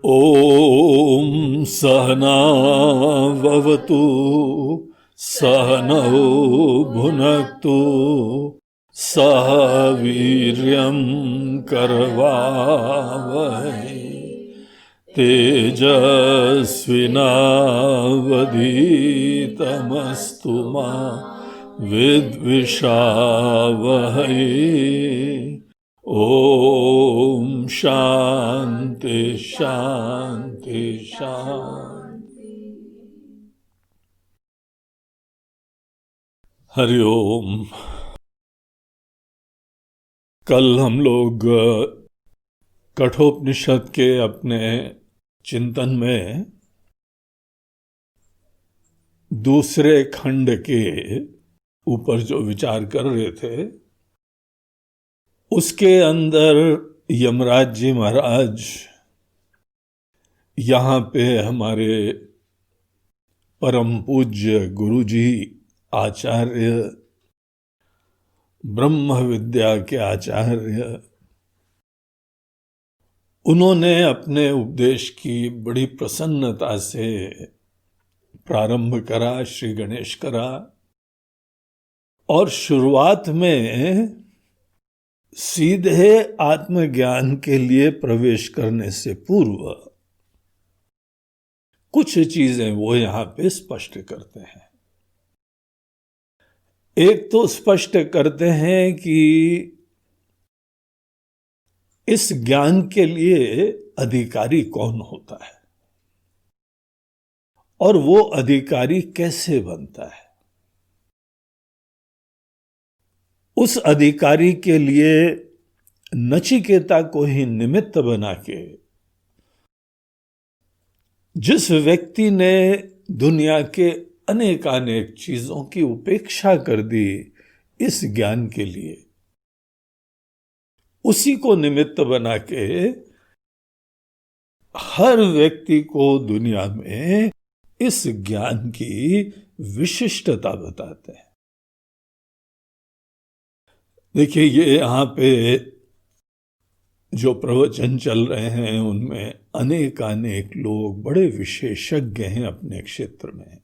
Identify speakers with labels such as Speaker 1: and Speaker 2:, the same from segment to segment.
Speaker 1: ॐ सहनाववतु सहनौ भुनक्तु सह वीर्यं करवावहै तेजस्विनावधीतमस्तु मा विद्विषावहै। ओम शांति शांति शांति। हरिओम। कल हम लोग कठोपनिषद के अपने चिंतन में दूसरे खंड के ऊपर जो विचार कर रहे थे, उसके अंदर यमराज जी महाराज यहाँ पे हमारे परम पूज्य गुरु जी आचार्य, ब्रह्म विद्या के आचार्य, उन्होंने अपने उपदेश की बड़ी प्रसन्नता से प्रारंभ करा, श्री गणेश करा। और शुरुआत में सीधे आत्मज्ञान के लिए प्रवेश करने से पूर्व कुछ चीजें वो यहां पे स्पष्ट करते हैं। एक तो स्पष्ट करते हैं कि इस ज्ञान के लिए अधिकारी कौन होता है और वो अधिकारी कैसे बनता है। उस अधिकारी के लिए नचिकेता को ही निमित्त बना के जिस व्यक्ति ने दुनिया के अनेकानेक चीजों की उपेक्षा कर दी इस ज्ञान के लिए, उसी को निमित्त बना के हर व्यक्ति को दुनिया में इस ज्ञान की विशिष्टता बताते हैं। देखिए, ये यहाँ पे जो प्रवचन चल रहे हैं उनमें अनेकानेक लोग बड़े विशेषज्ञ हैं अपने क्षेत्र में।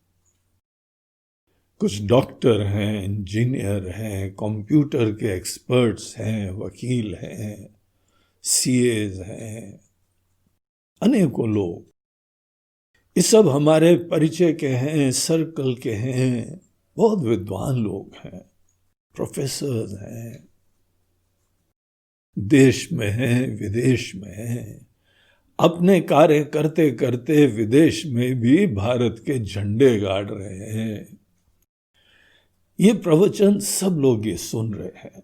Speaker 1: कुछ डॉक्टर हैं, इंजीनियर हैं, कंप्यूटर के एक्सपर्ट्स हैं, वकील हैं, सीएज हैं, अनेकों लोग। ये सब हमारे परिचय के हैं, सर्कल के हैं, बहुत विद्वान लोग हैं, प्रोफेसर्स हैं, देश में हैं, विदेश में हैं। अपने कार्य करते करते विदेश में भी भारत के झंडे गाड़ रहे हैं। ये प्रवचन सब लोग ये सुन रहे हैं।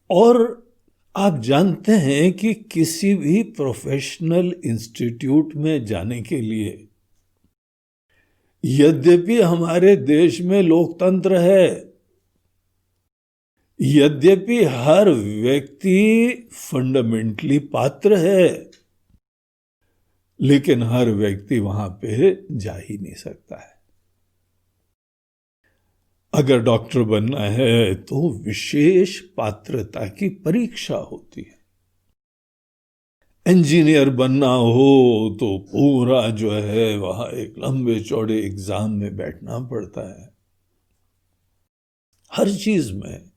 Speaker 1: और आप जानते हैं कि किसी भी प्रोफेशनल इंस्टीट्यूट में जाने के लिए, यद्यपि हमारे देश में लोकतंत्र है, यद्यपि हर व्यक्ति फंडामेंटली पात्र है, लेकिन हर व्यक्ति वहां पे जा ही नहीं सकता है। अगर डॉक्टर बनना है तो विशेष पात्रता की परीक्षा होती है। इंजीनियर बनना हो तो पूरा जो है वहां एक लंबे चौड़े एग्जाम में बैठना पड़ता है। हर चीज में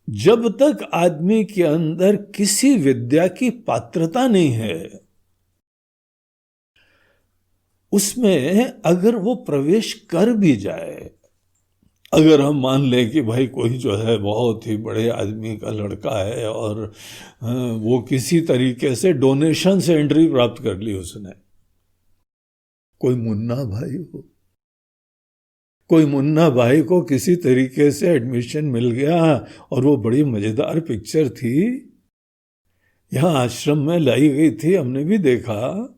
Speaker 1: जब तक आदमी के अंदर किसी विद्या की पात्रता नहीं है, उसमें अगर वो प्रवेश कर भी जाए, अगर हम मान लें कि भाई कोई जो है बहुत ही बड़े आदमी का लड़का है और वो किसी तरीके से डोनेशन से एंट्री प्राप्त कर ली उसने, कोई मुन्ना भाई हो, कोई मुन्ना भाई को किसी तरीके से एडमिशन मिल गया और वो बड़ी मजेदार पिक्चर थी, यहां आश्रम में लाई गई थी, हमने भी देखा,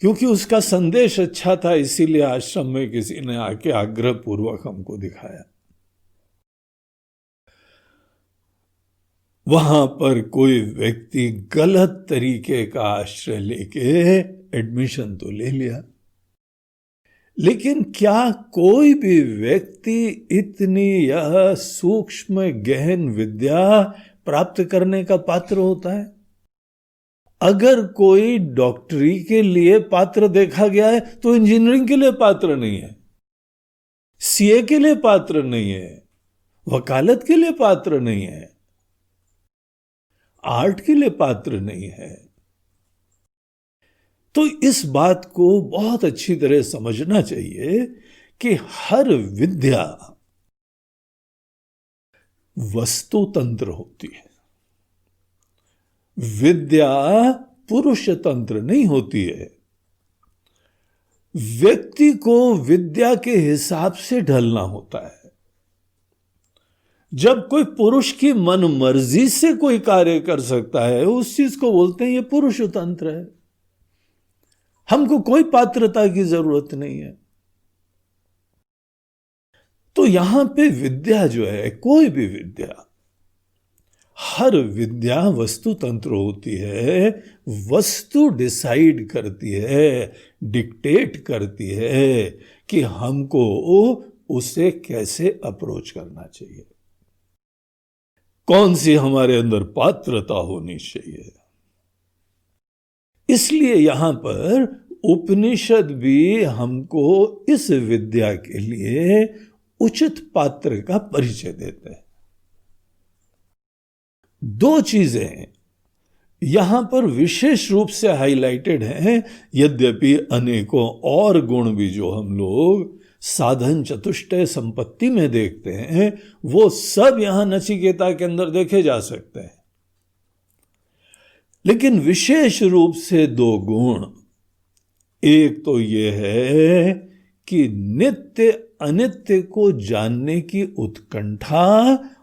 Speaker 1: क्योंकि उसका संदेश अच्छा था, इसीलिए आश्रम में किसी ने आके आग्रह पूर्वक हमको दिखाया। वहां पर कोई व्यक्ति गलत तरीके का आश्रय लेके एडमिशन तो ले लिया, लेकिन क्या कोई भी व्यक्ति इतनी यह सूक्ष्म गहन विद्या प्राप्त करने का पात्र होता है। अगर कोई डॉक्टरी के लिए पात्र देखा गया है तो इंजीनियरिंग के लिए पात्र नहीं है, सीए के लिए पात्र नहीं है, वकालत के लिए पात्र नहीं है, आर्ट के लिए पात्र नहीं है। तो इस बात को बहुत अच्छी तरह समझना चाहिए कि हर विद्या वस्तुतंत्र होती है, विद्या पुरुष तंत्र नहीं होती है। व्यक्ति को विद्या के हिसाब से ढलना होता है। जब कोई पुरुष की मन मर्जी से कोई कार्य कर सकता है, उस चीज को बोलते हैं ये पुरुष तंत्र है। हमको कोई पात्रता की जरूरत नहीं है। तो यहां पे विद्या जो है, कोई भी विद्या, हर विद्या वस्तु तंत्र होती है। वस्तु डिसाइड करती है, डिक्टेट करती है कि हमको उसे कैसे अप्रोच करना चाहिए, कौन सी हमारे अंदर पात्रता होनी चाहिए। इसलिए यहां पर उपनिषद भी हमको इस विद्या के लिए उचित पात्र का परिचय देते हैं। दो चीजें यहां पर विशेष रूप से हाईलाइटेड हैं, यद्यपि अनेकों और गुण भी जो हम लोग साधन चतुष्टय संपत्ति में देखते हैं, वो सब यहां नचिकेता के अंदर देखे जा सकते हैं। लेकिन विशेष रूप से दो गुण, एक तो ये है कि नित्य अनित्य को जानने की उत्कंठा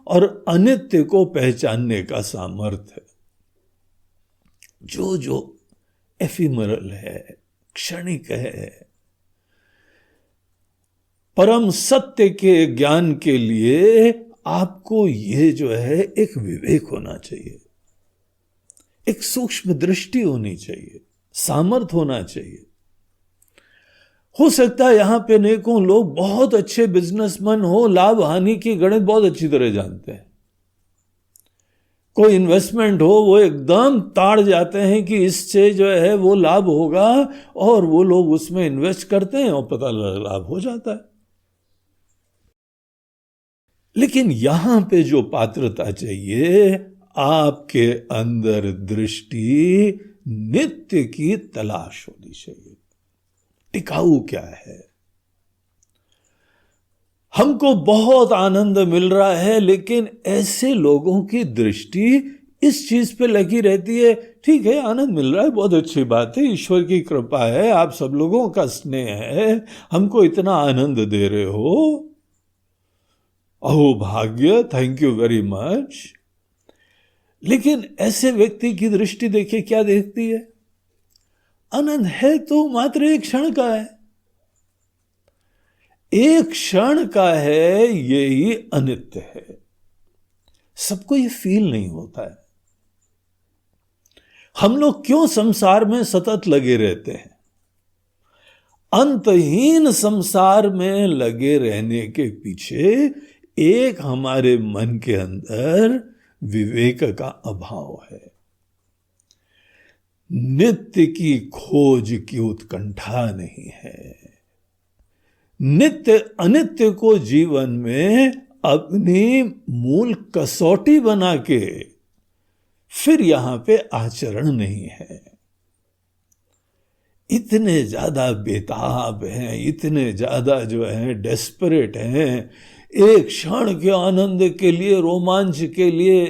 Speaker 1: और अनित्य को पहचानने का सामर्थ्य। जो जो एफिमरल है, क्षणिक है, परम सत्य के ज्ञान के लिए आपको ये जो है एक विवेक होना चाहिए, एक सूक्ष्म दृष्टि होनी चाहिए, सामर्थ्य होना चाहिए। हो सकता है यहां पे अनेकों लोग बहुत अच्छे बिजनेसमैन हो, लाभ हानि की गणित बहुत अच्छी तरह जानते हैं। कोई इन्वेस्टमेंट हो, वो एकदम ताड़ जाते हैं कि इससे जो है वो लाभ होगा, और वो लोग उसमें इन्वेस्ट करते हैं और पता लगा लाभ हो जाता है। लेकिन यहां पे जो पात्रता चाहिए, आपके अंदर दृष्टि नित्य की तलाश होनी चाहिए। टिकाऊ क्या है? हमको बहुत आनंद मिल रहा है, लेकिन ऐसे लोगों की दृष्टि इस चीज पे लगी रहती है, ठीक है आनंद मिल रहा है, बहुत अच्छी बात है, ईश्वर की कृपा है, आप सब लोगों का स्नेह है, हमको इतना आनंद दे रहे हो, अहो भाग्य, थैंक यू वेरी मच। लेकिन ऐसे व्यक्ति की दृष्टि देखिए क्या देखती है? आनंद है तो मात्र एक क्षण का है, एक क्षण का है, यही अनित्य है। सबको ये फील नहीं होता है। हम लोग क्यों संसार में सतत लगे रहते हैं? अंतहीन संसार में लगे रहने के पीछे एक हमारे मन के अंदर विवेक का अभाव है। नित्य की खोज की उत्कंठा नहीं है। नित्य अनित्य को जीवन में अपनी मूल कसौटी बना के फिर यहां पे आचरण नहीं है। इतने ज्यादा बेताब हैं, इतने ज्यादा जो है डेस्परेट हैं, एक क्षण के आनंद के लिए, रोमांच के लिए।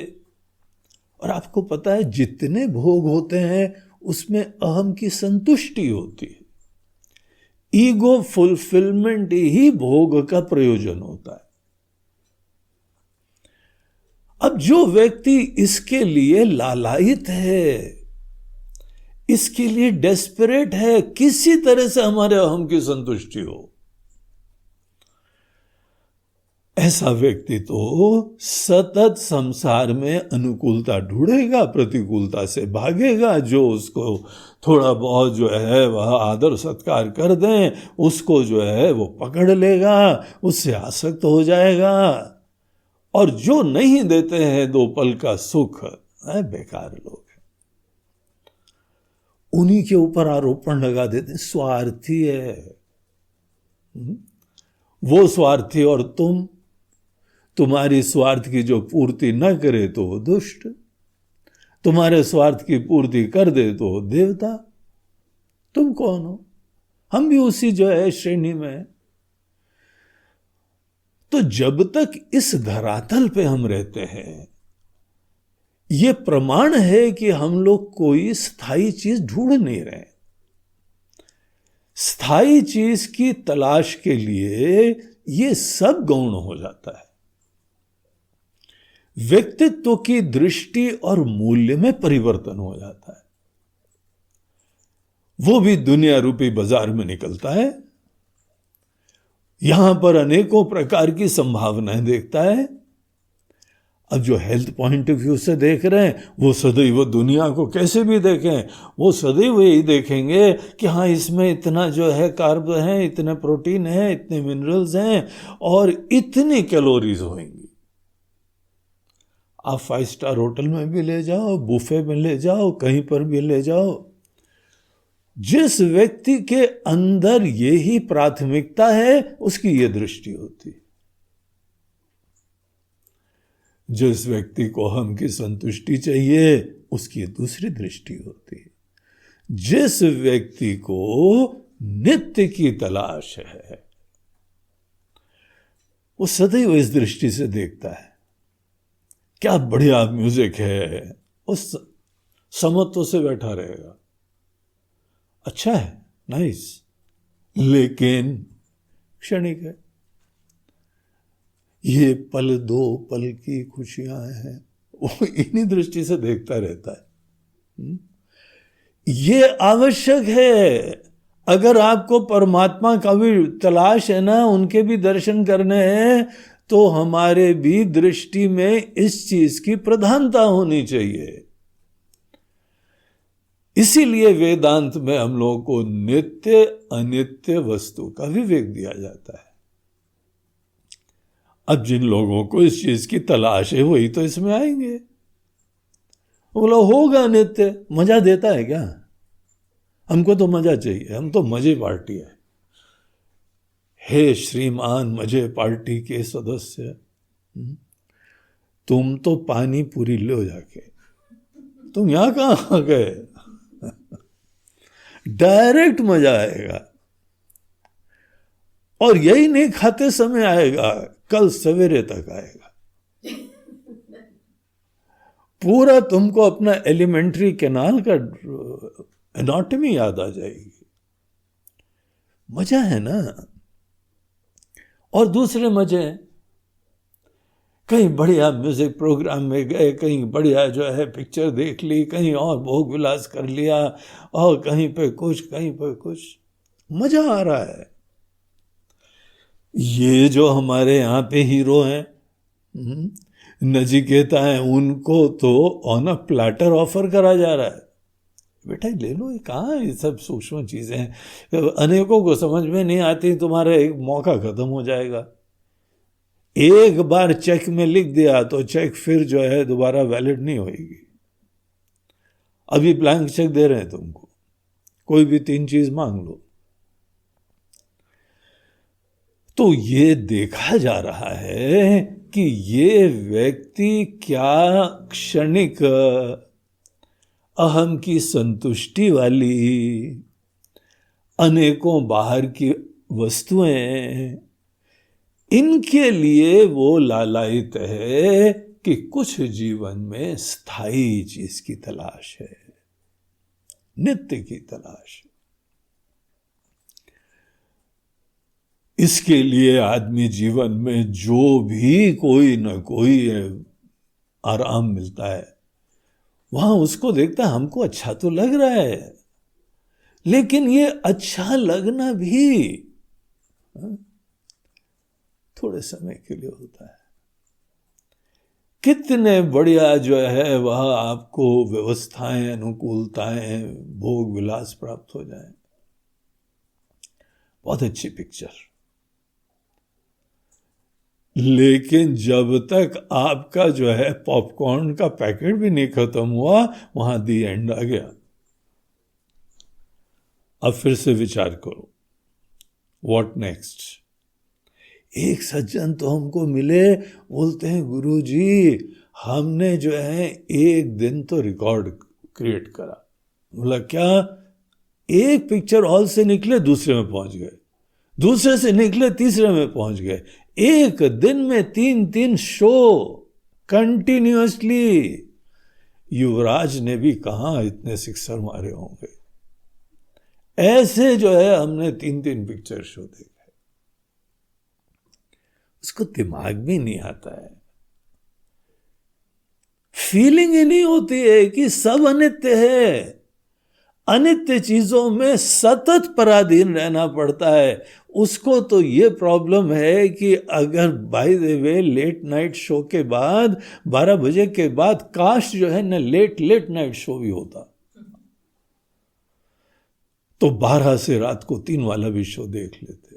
Speaker 1: और आपको पता है जितने भोग होते हैं उसमें अहम की संतुष्टि होती है। ईगो फुलफिलमेंट ही भोग का प्रयोजन होता है। अब जो व्यक्ति इसके लिए लालायित है, इसके लिए डेस्परेट है, किसी तरह से हमारे अहम की संतुष्टि हो, ऐसा व्यक्ति तो सतत संसार में अनुकूलता ढूंढेगा, प्रतिकूलता से भागेगा। जो उसको थोड़ा बहुत जो है वह आदर सत्कार कर दें, उसको जो है वो पकड़ लेगा, उससे आसक्त हो जाएगा और जो नहीं देते हैं 2 पल का सुख, बेकार लोग हैं। उन्हीं के ऊपर आरोपण लगा देते हैं, स्वार्थी है। वो स्वार्थी और तुम्हारी स्वार्थ की जो पूर्ति न करे तो वो दुष्ट, तुम्हारे स्वार्थ की पूर्ति कर दे तो वो देवता। तुम कौन हो? हम भी उसी जो है श्रेणी में है। तो जब तक इस धरातल पे हम रहते हैं, ये प्रमाण है कि हम लोग कोई स्थायी चीज ढूंढ नहीं रहे। स्थायी चीज की तलाश के लिए ये सब गौण हो जाता है। व्यक्तित्व की दृष्टि और मूल्य में परिवर्तन हो जाता है। वो भी दुनिया रूपी बाजार में निकलता है, यहां पर अनेकों प्रकार की संभावनाएं देखता है। अब जो हेल्थ पॉइंट ऑफ व्यू से देख रहे हैं, वो सदैव दुनिया को कैसे भी देखें, वो सदैव यही देखेंगे कि हाँ, इसमें इतना जो है कार्ब है, इतने प्रोटीन है, इतने मिनरल्स हैं और इतनी कैलोरीज होंगी। आप 5 स्टार होटल में भी ले जाओ, बुफे में ले जाओ, कहीं पर भी ले जाओ, जिस व्यक्ति के अंदर यही प्राथमिकता है उसकी ये दृष्टि होती है। जिस व्यक्ति को हम की संतुष्टि चाहिए उसकी दूसरी दृष्टि होती है। जिस व्यक्ति को नित्य की तलाश है वो सदैव इस दृष्टि से देखता है, क्या बढ़िया म्यूजिक है, उस समत्व से बैठा रहेगा, अच्छा है, नाइस, लेकिन क्षणिक है, ये पल 2 पल की खुशियां हैं, वो इन्हीं दृष्टि से देखता रहता है। ये आवश्यक है। अगर आपको परमात्मा का भी तलाश है ना, उनके भी दर्शन करने हैं, तो हमारे भी दृष्टि में इस चीज की प्रधानता होनी चाहिए। इसीलिए वेदांत में हम लोगों को नित्य अनित्य वस्तु का विवेक दिया जाता है। अब जिन लोगों को इस चीज की तलाश है वही तो इसमें आएंगे। बोला होगा नित्य, मजा देता है क्या? हमको तो मजा चाहिए, हम तो मजे पार्टी है। हे श्रीमान मजे पार्टी के सदस्य, तुम तो पानी पूरी लो जाके, तुम यहां कहां आ गए? डायरेक्ट मजा आएगा, और यही नहीं खाते समय आएगा, कल सवेरे तक आएगा। पूरा तुमको अपना एलिमेंट्री कैनाल का एनाटॉमी याद आ जाएगी। मजा है ना। और दूसरे मजे, कहीं बढ़िया म्यूजिक प्रोग्राम में गए, कहीं बढ़िया जो है पिक्चर देख ली, कहीं और भोग विलास कर लिया, और कहीं पे कुछ, कहीं पे कुछ, मजा आ रहा है। ये जो हमारे यहाँ पे हीरो हैं, नचिकेता हैं, उनको तो ऑन अ प्लेटर ऑफर करा जा रहा है, बेटा ले लो। ये कहाँ ये सब सूक्ष्म चीजें हैं, अनेकों को समझ में नहीं आती, तुम्हारा एक मौका खत्म हो जाएगा। एक बार चेक में लिख दिया तो चेक फिर जो है दोबारा वैलिड नहीं होगी। अभी ब्लैंक चेक दे रहे हैं तुमको, कोई भी 3 चीज मांग लो। तो ये देखा जा रहा है कि ये व्यक्ति क्या क्षणिक अहम की संतुष्टि वाली अनेकों बाहर की वस्तुएं, इनके लिए वो लालायित है कि कुछ जीवन में स्थायी चीज की तलाश है, नित्य की तलाश। इसके लिए आदमी जीवन में जो भी कोई न कोई आराम मिलता है, वहां उसको देखता है, हमको अच्छा तो लग रहा है, लेकिन ये अच्छा लगना भी थोड़े समय के लिए होता है। कितने बढ़िया जो है वह आपको व्यवस्थाएं, अनुकूलताएं, भोग विलास प्राप्त हो जाए, बहुत अच्छी पिक्चर, लेकिन जब तक आपका जो है पॉपकॉर्न का पैकेट भी नहीं खत्म हुआ, वहां दी एंड आ गया। अब फिर से विचार करो, व्हाट नेक्स्ट। एक सज्जन तो हमको मिले, बोलते हैं गुरुजी हमने जो है एक दिन तो रिकॉर्ड क्रिएट करा। बोला क्या? एक पिक्चर हॉल से निकले दूसरे में पहुंच गए, दूसरे से निकले तीसरे में पहुंच गए, एक दिन में 3-3 शो कंटिन्यूअसली। युवराज ने भी कहां इतने सिक्सर मारे होंगे। ऐसे जो है हमने 3-3 पिक्चर शो देखे। उसको दिमाग भी नहीं आता है, फीलिंग ही नहीं होती है कि सब अनित्य है। अनित्य चीजों में सतत पराधीन रहना पड़ता है। उसको तो ये प्रॉब्लम है कि अगर by the way late night show के बाद 12 बजे के बाद काश जो है ना लेट नाइट शो भी होता, तो 12 से रात को 3 वाला भी शो देख लेते।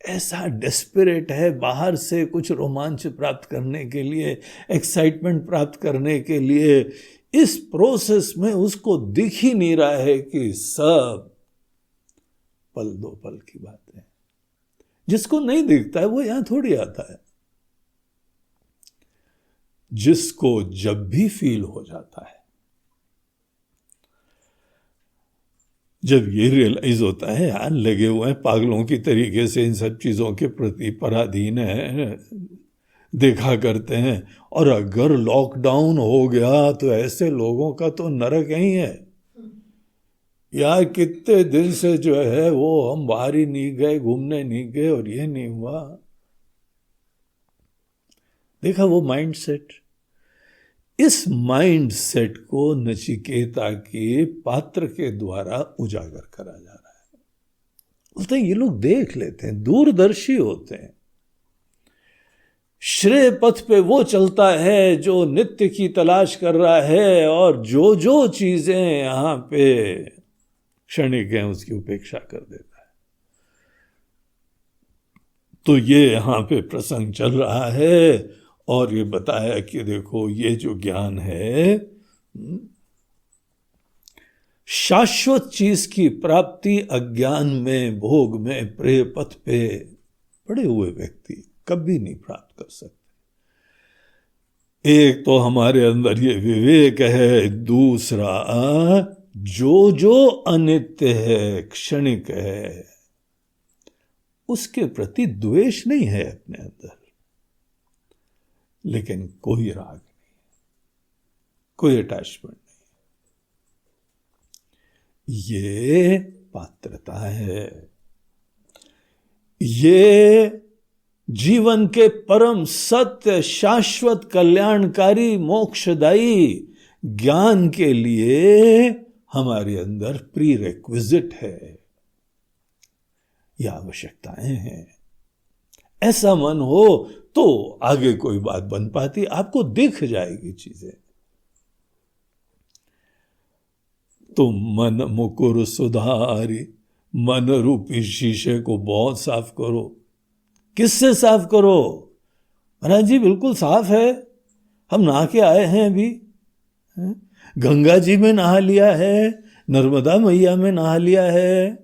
Speaker 1: ऐसा डेस्परेट है बाहर से कुछ रोमांच प्राप्त करने के लिए, एक्साइटमेंट प्राप्त करने के लिए। इस प्रोसेस में उसको दिख ही नहीं रहा है कि सब पल दो पल की बात है। जिसको नहीं दिखता है वो यहां थोड़ी आता है। जिसको जब भी फील हो जाता है, जब ये रियलाइज होता है यार लगे हुए हैं पागलों की तरीके से इन सब चीजों के प्रति पराधीन है, देखा करते हैं, और अगर लॉकडाउन हो गया तो ऐसे लोगों का तो नरक ही है यार। कितने दिन से जो है वो हम बाहर ही नहीं गए, घूमने नहीं गए, और ये नहीं हुआ। देखा वो माइंड सेट। इस माइंड सेट को नचिकेता के पात्र के द्वारा उजागर करा जा रहा है। बोलते हैं ये लोग देख लेते हैं, दूरदर्शी होते हैं। श्रेय पथ पे वो चलता है जो नित्य की तलाश कर रहा है, और जो जो चीजें यहां पे क्षणिक हैं उसकी उपेक्षा कर देता है। तो ये यहां पे प्रसंग चल रहा है, और ये बताया कि देखो ये जो ज्ञान है, शाश्वत चीज की प्राप्ति अज्ञान में, भोग में, प्रेय पथ पे पड़े हुए व्यक्ति कभी नहीं प्राप्त कर सकते। एक तो हमारे अंदर ये विवेक है, दूसरा जो जो अनित्य है, क्षणिक है, उसके प्रति द्वेष नहीं है अपने अंदर, लेकिन कोई राग नहीं, कोई अटैचमेंट नहीं। ये पात्रता है। ये जीवन के परम सत्य, शाश्वत, कल्याणकारी, मोक्षदायी ज्ञान के लिए हमारे अंदर प्री रिक्विजिट है, यह आवश्यकताएं हैं। ऐसा मन हो तो आगे कोई बात बन पाती, आपको दिख जाएगी चीजें। तो मन मुकुर सुधारी, मन रूपी शीशे को बहुत साफ करो। किससे साफ करो? महाराज जी बिल्कुल साफ है, हम नहा के आए हैं अभी, गंगा जी में नहा लिया है, नर्मदा मैया में नहा लिया है,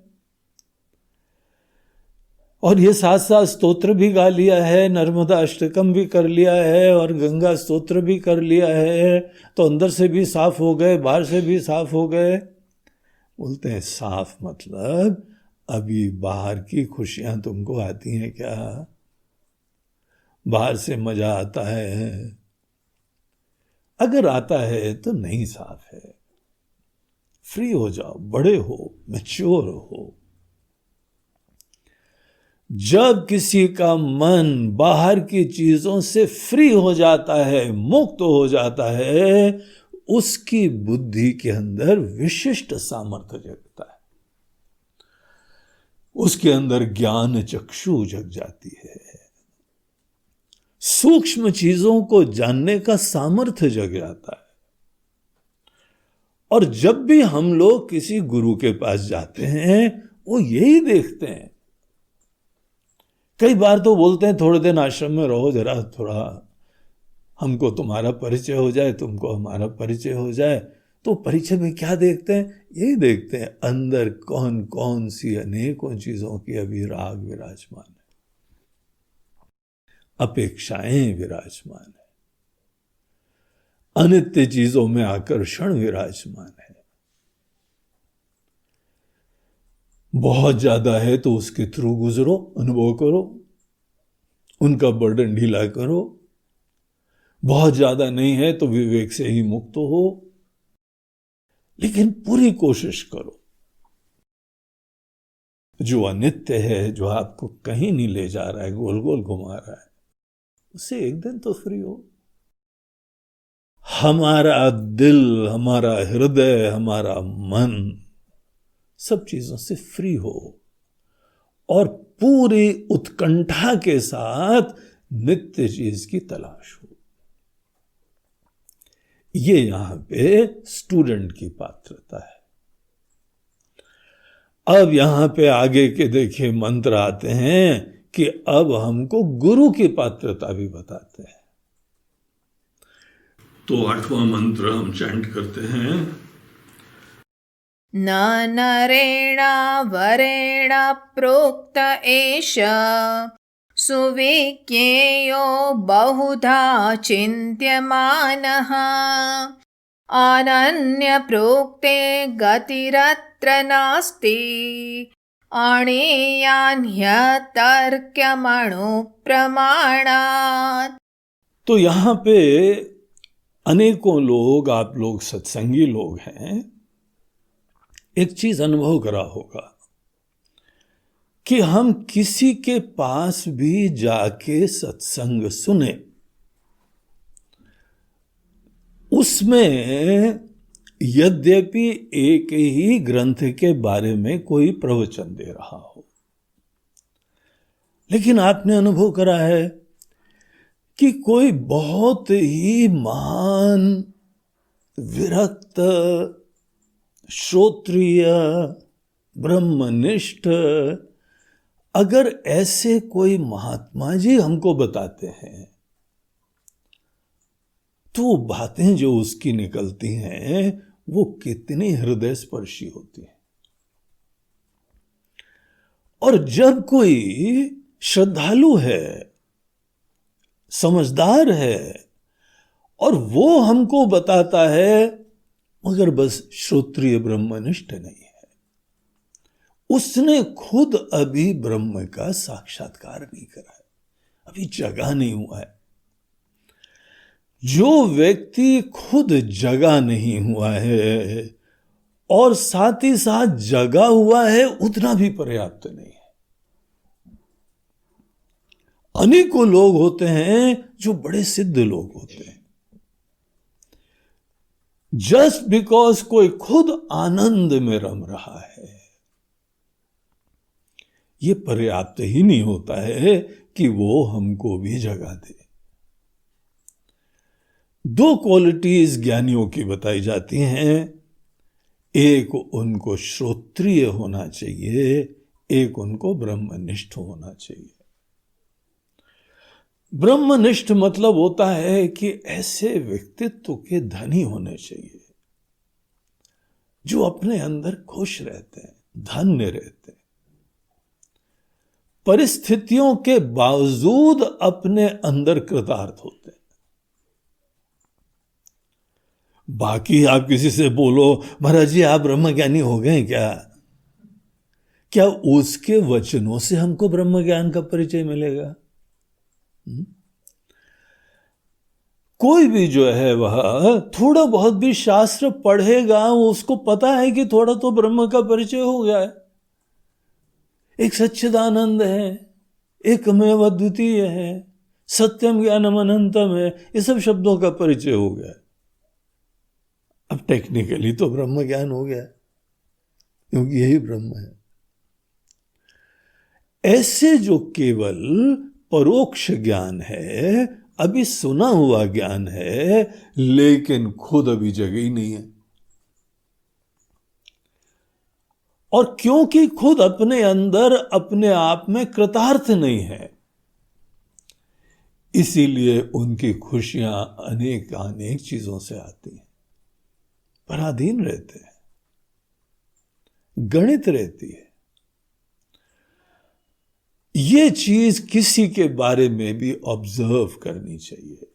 Speaker 1: और ये साथ साथ स्तोत्र भी गा लिया है, नर्मदा अष्टकम भी कर लिया है, और गंगा स्तोत्र भी कर लिया है, तो अंदर से भी साफ हो गए, बाहर से भी साफ हो गए। बोलते हैं साफ मतलब अभी बाहर की खुशियां तुमको आती हैं क्या? बाहर से मजा आता है? अगर आता है तो नहीं साफ है। फ्री हो जाओ, बड़े हो, मैच्योर हो। जब किसी का मन बाहर की चीजों से फ्री हो जाता है, मुक्त हो जाता है, उसकी बुद्धि के अंदर विशिष्ट सामर्थ्य जगता है, उसके अंदर ज्ञान चक्षु जग जाती है, सूक्ष्म चीजों को जानने का सामर्थ्य जग जाता है। और जब भी हम लोग किसी गुरु के पास जाते हैं, वो यही देखते हैं कई बार तो बोलते हैं थोड़े दिन आश्रम में रहो, जरा थोड़ा हमको तुम्हारा परिचय हो जाए, तुमको हमारा परिचय हो जाए। तो परिचय में क्या देखते हैं? यही देखते हैं अंदर कौन कौन सी अनेकों चीजों की अभी राग विराजमान है, अपेक्षाएं विराजमान है, अनित्य चीजों में आकर्षण विराजमान है। बहुत ज्यादा है तो उसके थ्रू गुजरो, अनुभव करो, उनका बर्डन ढीला करो। बहुत ज्यादा नहीं है तो विवेक से ही मुक्त हो, लेकिन पूरी कोशिश करो। जो अनित्य है, जो आपको कहीं नहीं ले जा रहा है, गोल गोल घुमा रहा है, उससे एक दिन तो फ्री हो। हमारा दिल, हमारा हृदय, हमारा मन सब चीजों से फ्री हो और पूरी उत्कंठा के साथ नित्य चीज की तलाश हो। ये यहां पे स्टूडेंट की पात्रता है। अब यहां पे आगे के देखिए मंत्र आते हैं कि अब हमको गुरु की पात्रता भी बताते हैं। तो 8वां मंत्र हम चैंट करते हैं।
Speaker 2: न नरेण वरेण प्रोक्त एष सुविज्ञेयो बहुधा चिन्त्यमानः अनन्य प्रोक्ते गतिरत्र नास्ति अणेयान्ह्यतर्क्यमणु प्रमाणात्।
Speaker 1: तो यहां पे अनेकों लोग, आप लोग सत्संगी लोग हैं, एक चीज अनुभव करा होगा कि हम किसी के पास भी जाके सत्संग सुने, उसमें यद्यपि एक ही ग्रंथ के बारे में कोई प्रवचन दे रहा हो, लेकिन आपने अनुभव करा है कि कोई बहुत ही महान विरक्त श्रोत्रिय ब्रह्मनिष्ठ अगर ऐसे कोई महात्मा जी हमको बताते हैं, तो बातें जो उसकी निकलती हैं वो कितनी हृदय स्पर्शी होती हैं। और जब कोई श्रद्धालु है, समझदार है, और वो हमको बताता है, मगर बस श्रोत्रिय ब्रह्मनिष्ठ नहीं है, उसने खुद अभी ब्रह्म का साक्षात्कार नहीं करा है, अभी जगा नहीं हुआ है। जो व्यक्ति खुद जगा नहीं हुआ है और साथ ही साथ जगा हुआ है, उतना भी पर्याप्त नहीं है। अनेकों लोग होते हैं जो बड़े सिद्ध लोग होते हैं, जस्ट बिकॉज कोई खुद आनंद में रम रहा है, ये पर्याप्त ही नहीं होता है कि वो हमको भी जगा दे। दो क्वालिटीज ज्ञानियों की बताई जाती हैं, एक उनको श्रोत्रिय होना चाहिए, एक उनको ब्रह्मनिष्ठ होना चाहिए। ब्रह्मनिष्ठ मतलब होता है कि ऐसे व्यक्तित्व के धनी होने चाहिए जो अपने अंदर खुश रहते हैं, धन्य रहते हैं, परिस्थितियों के बावजूद अपने अंदर कृतार्थ होते हैं। बाकी आप किसी से बोलो, महाराज जी आप ब्रह्मज्ञानी हो गए क्या? क्या उसके वचनों से हमको ब्रह्म ज्ञान का परिचय मिलेगा? कोई भी जो है वह थोड़ा बहुत भी शास्त्र पढ़ेगा, उसको पता है कि थोड़ा तो ब्रह्म का परिचय हो गया है, एक सच्चिदानंद है, एकमेव अद्वितीय है, सत्यम ज्ञानम अनंतम है, ये सब शब्दों का परिचय हो गया। अब टेक्निकली तो ब्रह्म ज्ञान हो गया, क्योंकि यही ब्रह्म है। ऐसे जो केवल परोक्ष ज्ञान है, अभी सुना हुआ ज्ञान है, लेकिन खुद अभी जगे ही नहीं है, और क्योंकि खुद अपने अंदर अपने आप में कृतार्थ नहीं है, इसीलिए उनकी खुशियां अनेक अनेक चीजों से आती हैं, पराधीन रहते हैं, गणित रहती है। ये चीज किसी के बारे में भी ऑब्जर्व करनी चाहिए।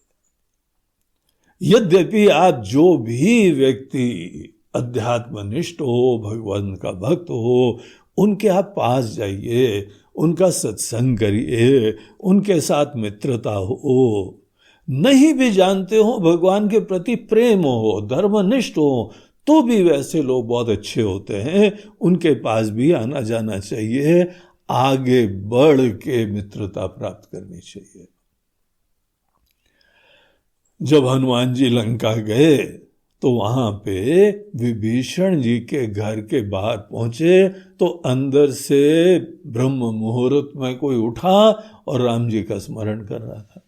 Speaker 1: यद्यपि आप जो भी व्यक्ति अध्यात्मनिष्ठ हो, भगवान का भक्त हो, उनके आप पास जाइए, उनका सत्संग करिए, उनके साथ मित्रता हो, नहीं भी जानते हो, भगवान के प्रति प्रेम हो, धर्मनिष्ठ हो, तो भी वैसे लोग बहुत अच्छे होते हैं, उनके पास भी आना जाना चाहिए, आगे बढ़ के मित्रता प्राप्त करनी चाहिए। जब हनुमान जी लंका गए तो वहां पे विभीषण जी के घर के बाहर पहुंचे तो अंदर से ब्रह्म मुहूर्त में कोई उठा और राम जी का स्मरण कर रहा था।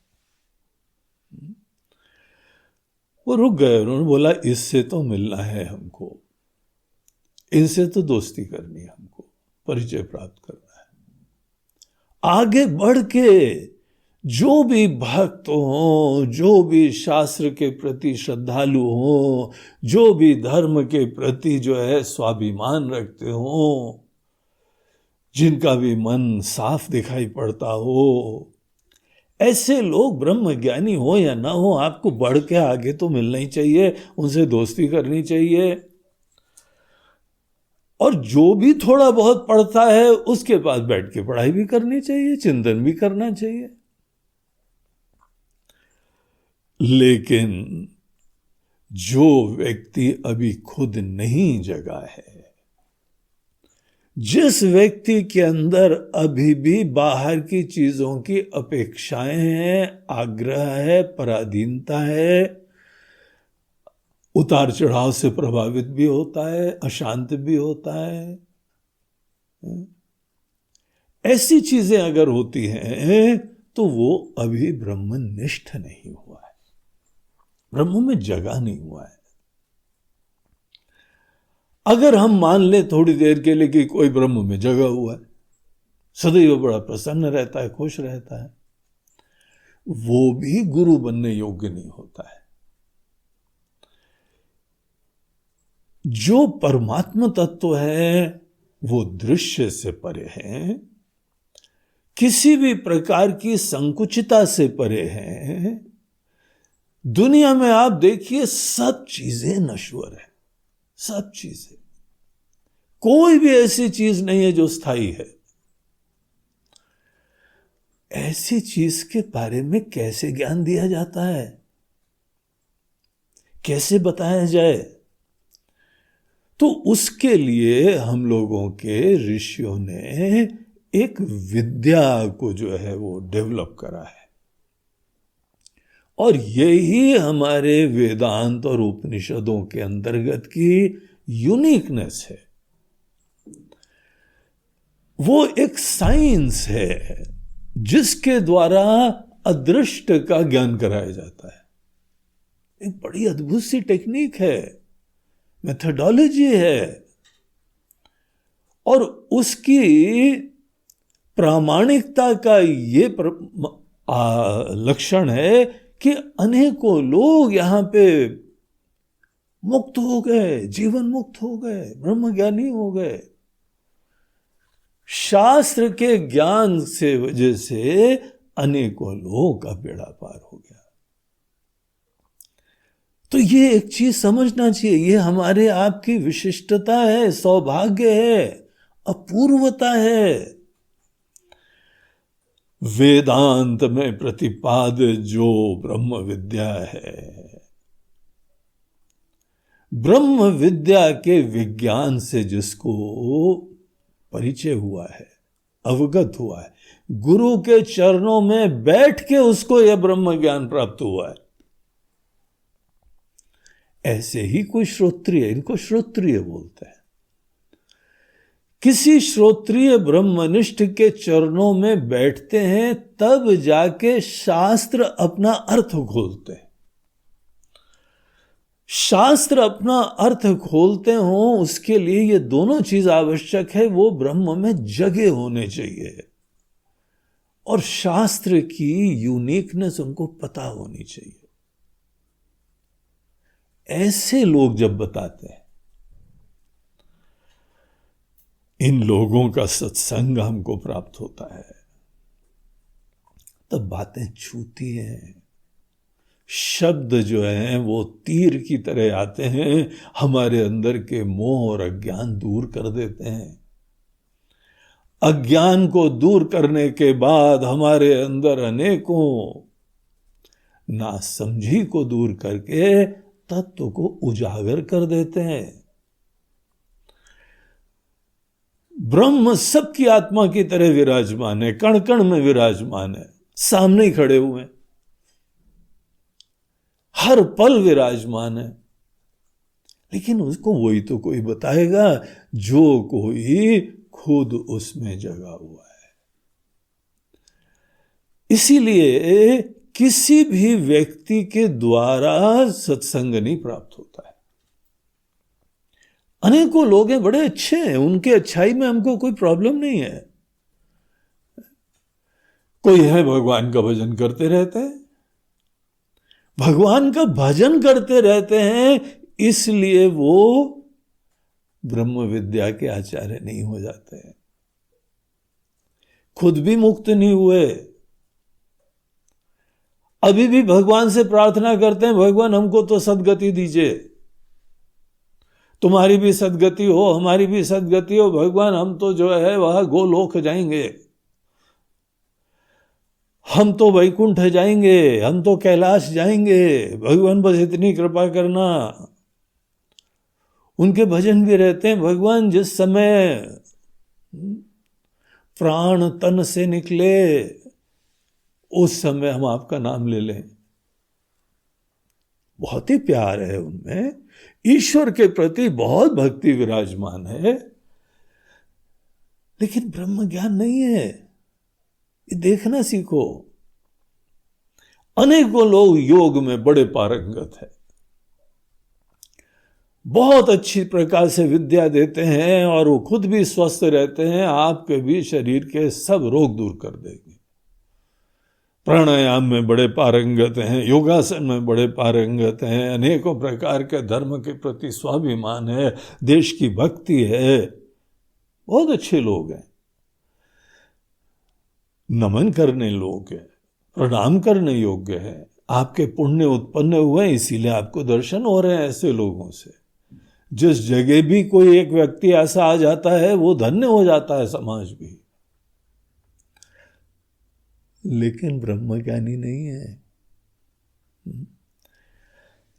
Speaker 1: वो रुक गए, उन्होंने बोला इससे तो मिलना है हमको, इनसे तो दोस्ती करनी है, हमको परिचय प्राप्त करना है। आगे बढ़ के जो भी भक्त हो, जो भी शास्त्र के प्रति श्रद्धालु हो, जो भी धर्म के प्रति जो है स्वाभिमान रखते हो, जिनका भी मन साफ दिखाई पड़ता हो, ऐसे लोग ब्रह्म ज्ञानी हो या ना हो, आपको बढ़ के आगे तो मिलना ही चाहिए, उनसे दोस्ती करनी चाहिए। और जो भी थोड़ा बहुत पढ़ता है उसके पास बैठ के पढ़ाई भी करनी चाहिए, चिंतन भी करना चाहिए। लेकिन जो व्यक्ति अभी खुद नहीं जगा है, जिस व्यक्ति के अंदर अभी भी बाहर की चीजों की अपेक्षाएं हैं, आग्रह है, पराधीनता है, उतार चढ़ाव से प्रभावित भी होता है, अशांत भी होता है, ऐसी चीजें अगर होती हैं तो वो अभी ब्रह्मनिष्ठ नहीं हुआ है, ब्रह्म में जगा नहीं हुआ है। अगर हम मान ले थोड़ी देर के लिए कि कोई ब्रह्म में जगा हुआ है, सदैव बड़ा प्रसन्न रहता है, खुश रहता है, वो भी गुरु बनने योग्य नहीं होता है। जो परमात्म तत्व है वो दृश्य से परे है, किसी भी प्रकार की संकुचितता से परे है। दुनिया में आप देखिए सब चीजें नश्वर है, सब चीजें, कोई भी ऐसी चीज नहीं है जो स्थायी है। ऐसी चीज के बारे में कैसे ज्ञान दिया जाता है, कैसे बताया जाए? तो उसके लिए हम लोगों के ऋषियों ने एक विद्या को जो है वो डेवलप करा है, और यही हमारे वेदांत और उपनिषदों के अंतर्गत की यूनिकनेस है। वो एक साइंस है जिसके द्वारा अदृश्य का ज्ञान कराया जाता है। एक बड़ी अद्भुत सी टेक्निक है, मेथोडोलॉजी है, और उसकी प्रामाणिकता का ये लक्षण है कि अनेकों लोग यहां पे मुक्त हो गए, जीवन मुक्त हो गए, ब्रह्मज्ञानी हो गए। शास्त्र के ज्ञान से वजह से अनेकों लोगों का बेड़ा पार हो गया। तो ये एक चीज समझना चाहिए, ये हमारे आपकी विशिष्टता है, सौभाग्य है, अपूर्वता है। वेदांत में प्रतिपादित जो ब्रह्म विद्या है, ब्रह्म विद्या के विज्ञान से जिसको परिचय हुआ है, अवगत हुआ है, गुरु के चरणों में बैठ के उसको यह ब्रह्म ज्ञान प्राप्त हुआ है। ऐसे ही कोई श्रोत्रिय, इनको श्रोत्रिय बोलते हैं, किसी श्रोत्रिय ब्रह्मनिष्ठ के चरणों में बैठते हैं तब जाके शास्त्र अपना अर्थ खोलते हैं। शास्त्र अपना अर्थ खोलते हों, उसके लिए ये दोनों चीज आवश्यक है। वो ब्रह्म में जगे होने चाहिए और शास्त्र की यूनिकनेस उनको पता होनी चाहिए। ऐसे लोग जब बताते हैं, इन लोगों का सत्संग हमको प्राप्त होता है, तब बातें छूती हैं। शब्द जो हैं वो तीर की तरह आते हैं, हमारे अंदर के मोह और अज्ञान दूर कर देते हैं। अज्ञान को दूर करने के बाद हमारे अंदर अनेकों नासमझी को दूर करके तत्व को उजागर कर देते हैं। ब्रह्म सबकी आत्मा की तरह विराजमान है, कण कण में विराजमान है, सामने ही खड़े हुए हैं, हर पल विराजमान है। लेकिन उसको वही तो कोई बताएगा जो कोई खुद उसमें जगा हुआ है। इसीलिए किसी भी व्यक्ति के द्वारा सत्संग नहीं प्राप्त होता है। अनेकों लोग हैं, बड़े अच्छे हैं, उनके अच्छाई में हमको कोई प्रॉब्लम नहीं है। कोई है भगवान का भजन करते रहते हैं, भगवान का भजन करते रहते हैं, इसलिए वो ब्रह्म विद्या के आचार्य नहीं हो जाते हैं, खुद भी मुक्त नहीं हुए, अभी भी भगवान से प्रार्थना करते हैं, भगवान हमको तो सद्गति दीजिए, तुम्हारी भी सद्गति हो, हमारी भी सद्गति हो, भगवान हम तो जो है वह गोलोक जाएंगे, हम तो वैकुंठ जाएंगे, हम तो कैलाश जाएंगे, भगवान बस इतनी कृपा करना। उनके भजन भी रहते हैं, भगवान जिस समय प्राण तन से निकले उस समय हम आपका नाम ले लें। बहुत ही प्यार है उनमें, ईश्वर के प्रति बहुत भक्ति विराजमान है, लेकिन ब्रह्म ज्ञान नहीं है। ये देखना सीखो। अनेकों लोग योग में बड़े पारंगत हैं, बहुत अच्छी प्रकार से विद्या देते हैं और वो खुद भी स्वस्थ रहते हैं, आपके भी शरीर के सब रोग दूर कर देंगे। प्राणायाम में बड़े पारंगत हैं, योगासन में बड़े पारंगत हैं, अनेकों प्रकार के धर्म के प्रति स्वाभिमान है, देश की भक्ति है, बहुत अच्छे लोग हैं, नमन करने लोग हैं, प्रणाम करने योग्य है। आपके पुण्य उत्पन्न हुए, इसीलिए आपको दर्शन हो रहे हैं ऐसे लोगों से। जिस जगह भी कोई एक व्यक्ति ऐसा आ जाता है वो धन्य हो जाता है समाज भी, लेकिन ब्रह्मज्ञानी नहीं है।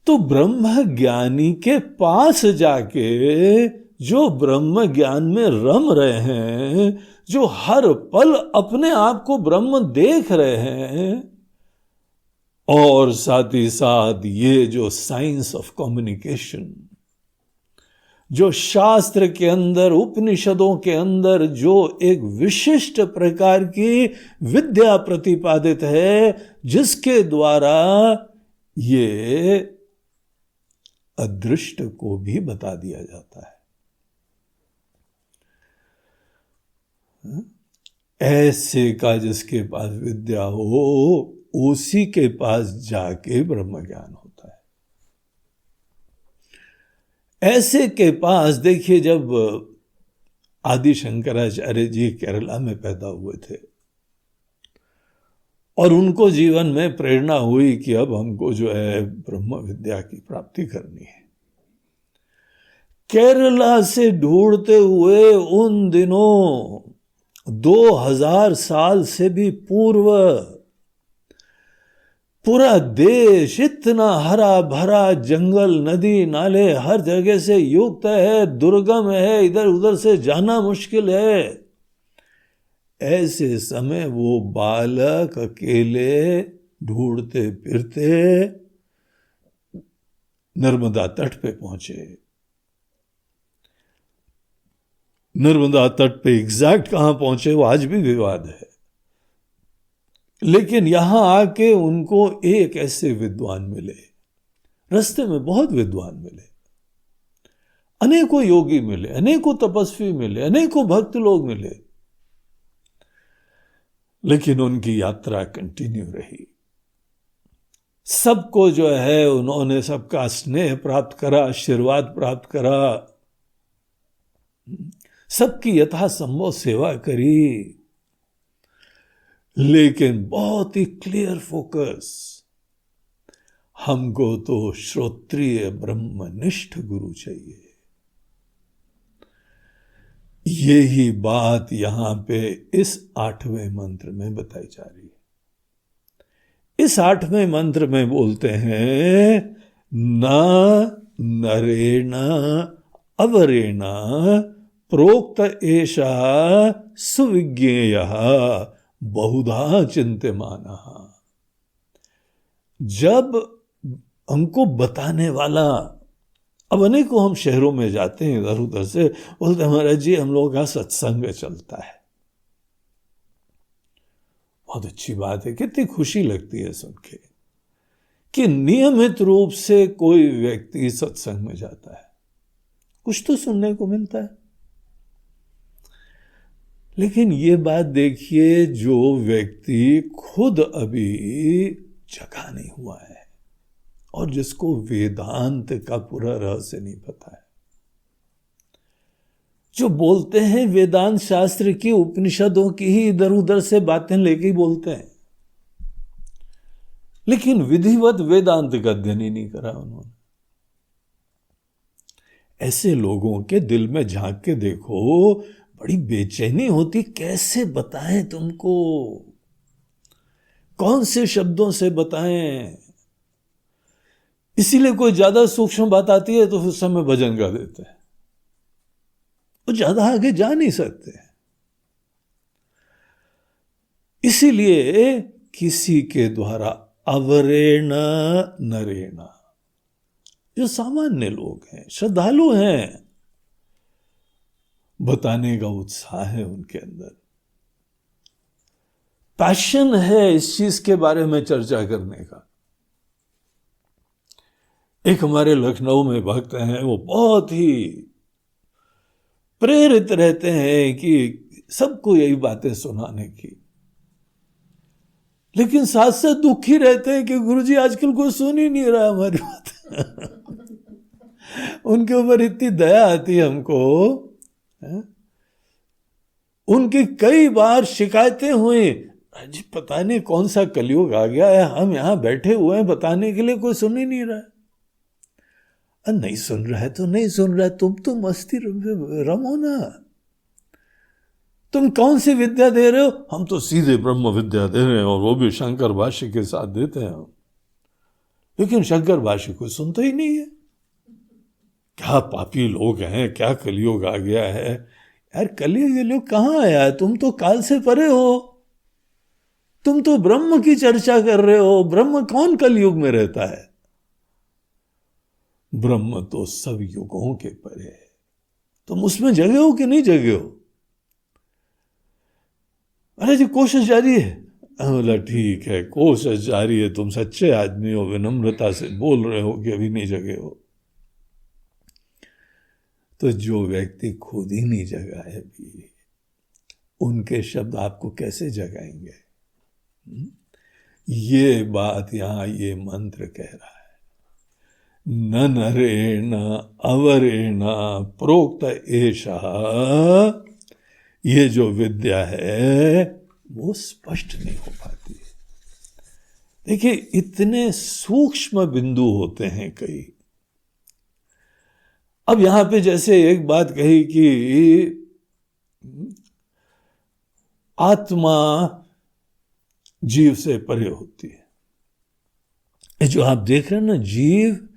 Speaker 1: तो ब्रह्म ज्ञानी के पास जाके जो ब्रह्म ज्ञान में रम रहे हैं, जो हर पल अपने आप को ब्रह्म देख रहे हैं, और साथ ही साथ ये जो साइंस ऑफ कम्युनिकेशन, जो शास्त्र के अंदर, उपनिषदों के अंदर जो एक विशिष्ट प्रकार की विद्या प्रतिपादित है, जिसके द्वारा ये अदृष्ट को भी बता दिया जाता है। ऐसे का जिसके पास विद्या हो, उसी के पास जाके ब्रह्म ज्ञान होता है। ऐसे के पास देखिए, जब आदि शंकराचार्य जी केरला में पैदा हुए थे और उनको जीवन में प्रेरणा हुई कि अब हमको जो है ब्रह्म विद्या की प्राप्ति करनी है, केरला से ढूंढते हुए उन दिनों 2000 साल से भी पूर्व पूरा देश इतना हरा भरा, जंगल, नदी, नाले हर जगह से युक्त है, दुर्गम है, इधर उधर से जाना मुश्किल है। ऐसे समय वो बालक अकेले ढूंढते फिरते नर्मदा तट पे पहुंचे। नर्मदा तट पे एग्जैक्ट कहां पहुंचे वो आज भी विवाद है, लेकिन यहां आके उनको एक ऐसे विद्वान मिले, रास्ते में बहुत विद्वान मिले, अनेकों योगी मिले, अनेकों तपस्वी मिले, अनेकों भक्त लोग मिले, लेकिन उनकी यात्रा कंटिन्यू रही। सबको जो है उन्होंने सबका स्नेह प्राप्त करा, आशीर्वाद प्राप्त करा, सबकी यथासंभव सेवा करी, लेकिन बहुत ही क्लियर फोकस, हमको तो श्रोत्रिय ब्रह्मनिष्ठ गुरु चाहिए। यही बात यहां पे इस 8वें मंत्र में बताई जा रही है। इस 8वें मंत्र में बोलते हैं, न नरेण अवरेण प्रोक्त एषा सुविज्ञेयः बहुधा चिंत्यमानः। जब हमको बताने वाला, अब अनेकों हम शहरों में जाते हैं इधर उधर से, बोलते हैं महाराज जी हम लोगों का सत्संग चलता है। बहुत अच्छी बात है, कितनी खुशी लगती है सुन के कि नियमित रूप से कोई व्यक्ति सत्संग में जाता है, कुछ तो सुनने को मिलता है। लेकिन ये बात देखिए, जो व्यक्ति खुद अभी जगा नहीं हुआ है और जिसको वेदांत का पूरा रहस्य नहीं पता है, जो बोलते हैं वेदांत शास्त्र की, उपनिषदों की ही इधर उधर से बातें लेके ही बोलते हैं, लेकिन विधिवत वेदांत का अध्ययन ही नहीं करा उन्होंने। ऐसे लोगों के दिल में झांक के देखो, बड़ी बेचैनी होती, कैसे बताएं तुमको, कौन से शब्दों से बताएं। इसीलिए कोई ज्यादा सूक्ष्म बात आती है तो उस समय भजन गा देते हैं, वो ज्यादा आगे जा नहीं सकते। इसीलिए किसी के द्वारा अवरेण नरेण, जो सामान्य लोग हैं, श्रद्धालु हैं, बताने का उत्साह है उनके अंदर, पैशन है इस चीज के बारे में चर्चा करने का। एक हमारे लखनऊ में भक्त हैं, वो बहुत ही प्रेरित रहते हैं कि सबको यही बातें सुनाने की, लेकिन साथ साथ दुखी रहते हैं कि गुरुजी आजकल कोई सुन ही नहीं रहा हमारी बात। उनके ऊपर इतनी दया आती है हमको। उनकी कई बार शिकायतें हुई, जी पता नहीं कौन सा कलयुग आ गया है, हम यहां बैठे हुए हैं बताने के लिए, कोई सुन ही नहीं रहा है। नहीं सुन रहा है तो नहीं सुन रहा है, तुम तो मस्ती रमो ना। तुम कौन सी विद्या दे रहे हो? हम तो सीधे ब्रह्म विद्या दे रहे हैं, और वो भी शंकर भाष्य के साथ देते हैं हम। लेकिन शंकर भाष्य कोई सुनता ही नहीं है। क्या पापी लोग हैं, क्या कलयुग आ गया है। यार कलयुग कहाँ आया है? तुम तो काल से परे हो, तुम तो ब्रह्म की चर्चा कर रहे हो। ब्रह्म कौन कलयुग में रहता है? ब्रह्म तो सब युगों के परे है। तुम उसमें जगे हो कि नहीं जगे हो? अरे जी कोशिश जारी है। बोला ठीक है, कोशिश जारी है, तुम सच्चे आदमी हो, विनम्रता से बोल रहे हो कि अभी नहीं जगे हो। तो जो व्यक्ति खुद ही नहीं जगा है अभी, उनके शब्द आपको कैसे जगाएंगे? ये बात यहां ये मंत्र कह रहा है। न नरेण अवरेण प्रोक्त एषः, ये जो विद्या है वो स्पष्ट नहीं हो पाती है। देखिए इतने सूक्ष्म बिंदु होते हैं कई। अब यहां पे जैसे एक बात कही कि आत्मा जीव से परे होती है। ये जो आप देख रहे हैं ना, जीव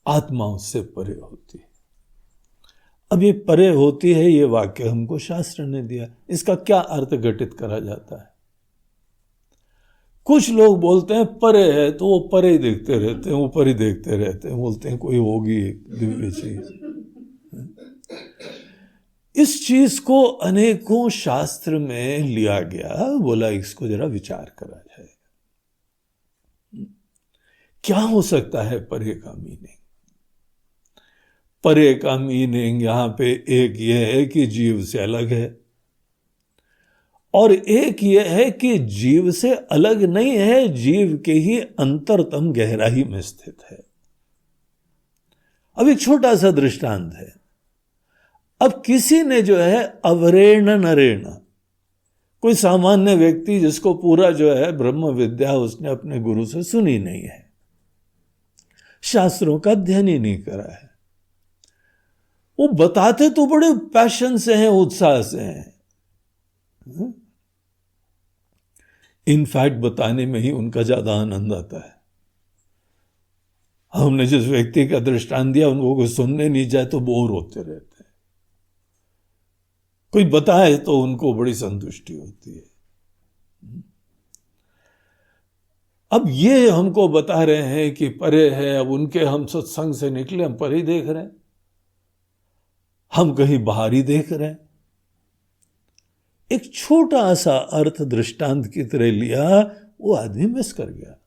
Speaker 1: आत्माओं से परे होती है। अब ये परे होती है, ये वाक्य हमको शास्त्र ने दिया। इसका क्या अर्थ घटित करा जाता है? कुछ लोग बोलते हैं परे है तो वो परे ही देखते रहते हैं, ऊपर ही देखते रहते हैं, बोलते हैं कोई होगी दिव्य चीज। इस चीज को अनेकों शास्त्र में लिया गया, बोला इसको जरा विचार करा जाए। क्या हो सकता है परे का मीनिंग? परे का मीनिंग यहां पे एक यह है कि जीव से अलग है, और एक यह है कि जीव से अलग नहीं है, जीव के ही अंतरतम गहराई में स्थित है। अब एक छोटा सा दृष्टांत है। अब किसी ने जो है अवरेण नरेण, कोई सामान्य व्यक्ति जिसको पूरा जो है ब्रह्म विद्या उसने अपने गुरु से सुनी नहीं है, शास्त्रों का अध्ययन ही नहीं करा है, वो बताते तो बड़े पैशन से हैं, उत्साह से हैं। इनफैक्ट बताने में ही उनका ज्यादा आनंद आता है। हमने जिस व्यक्ति का दृष्टांत दिया, उनको कोई सुनने नहीं जाए तो बोर होते रहते हैं, कोई बताए तो उनको बड़ी संतुष्टि होती है। अब ये हमको बता रहे हैं कि परे है, अब उनके हम सत्संग से निकले, हम परे ही देख रहे हैं, हम कहीं बाहर ही देख रहे हैं। एक छोटा सा अर्थ दृष्टांत की तरह लिया, वो आदमी मिस कर गया।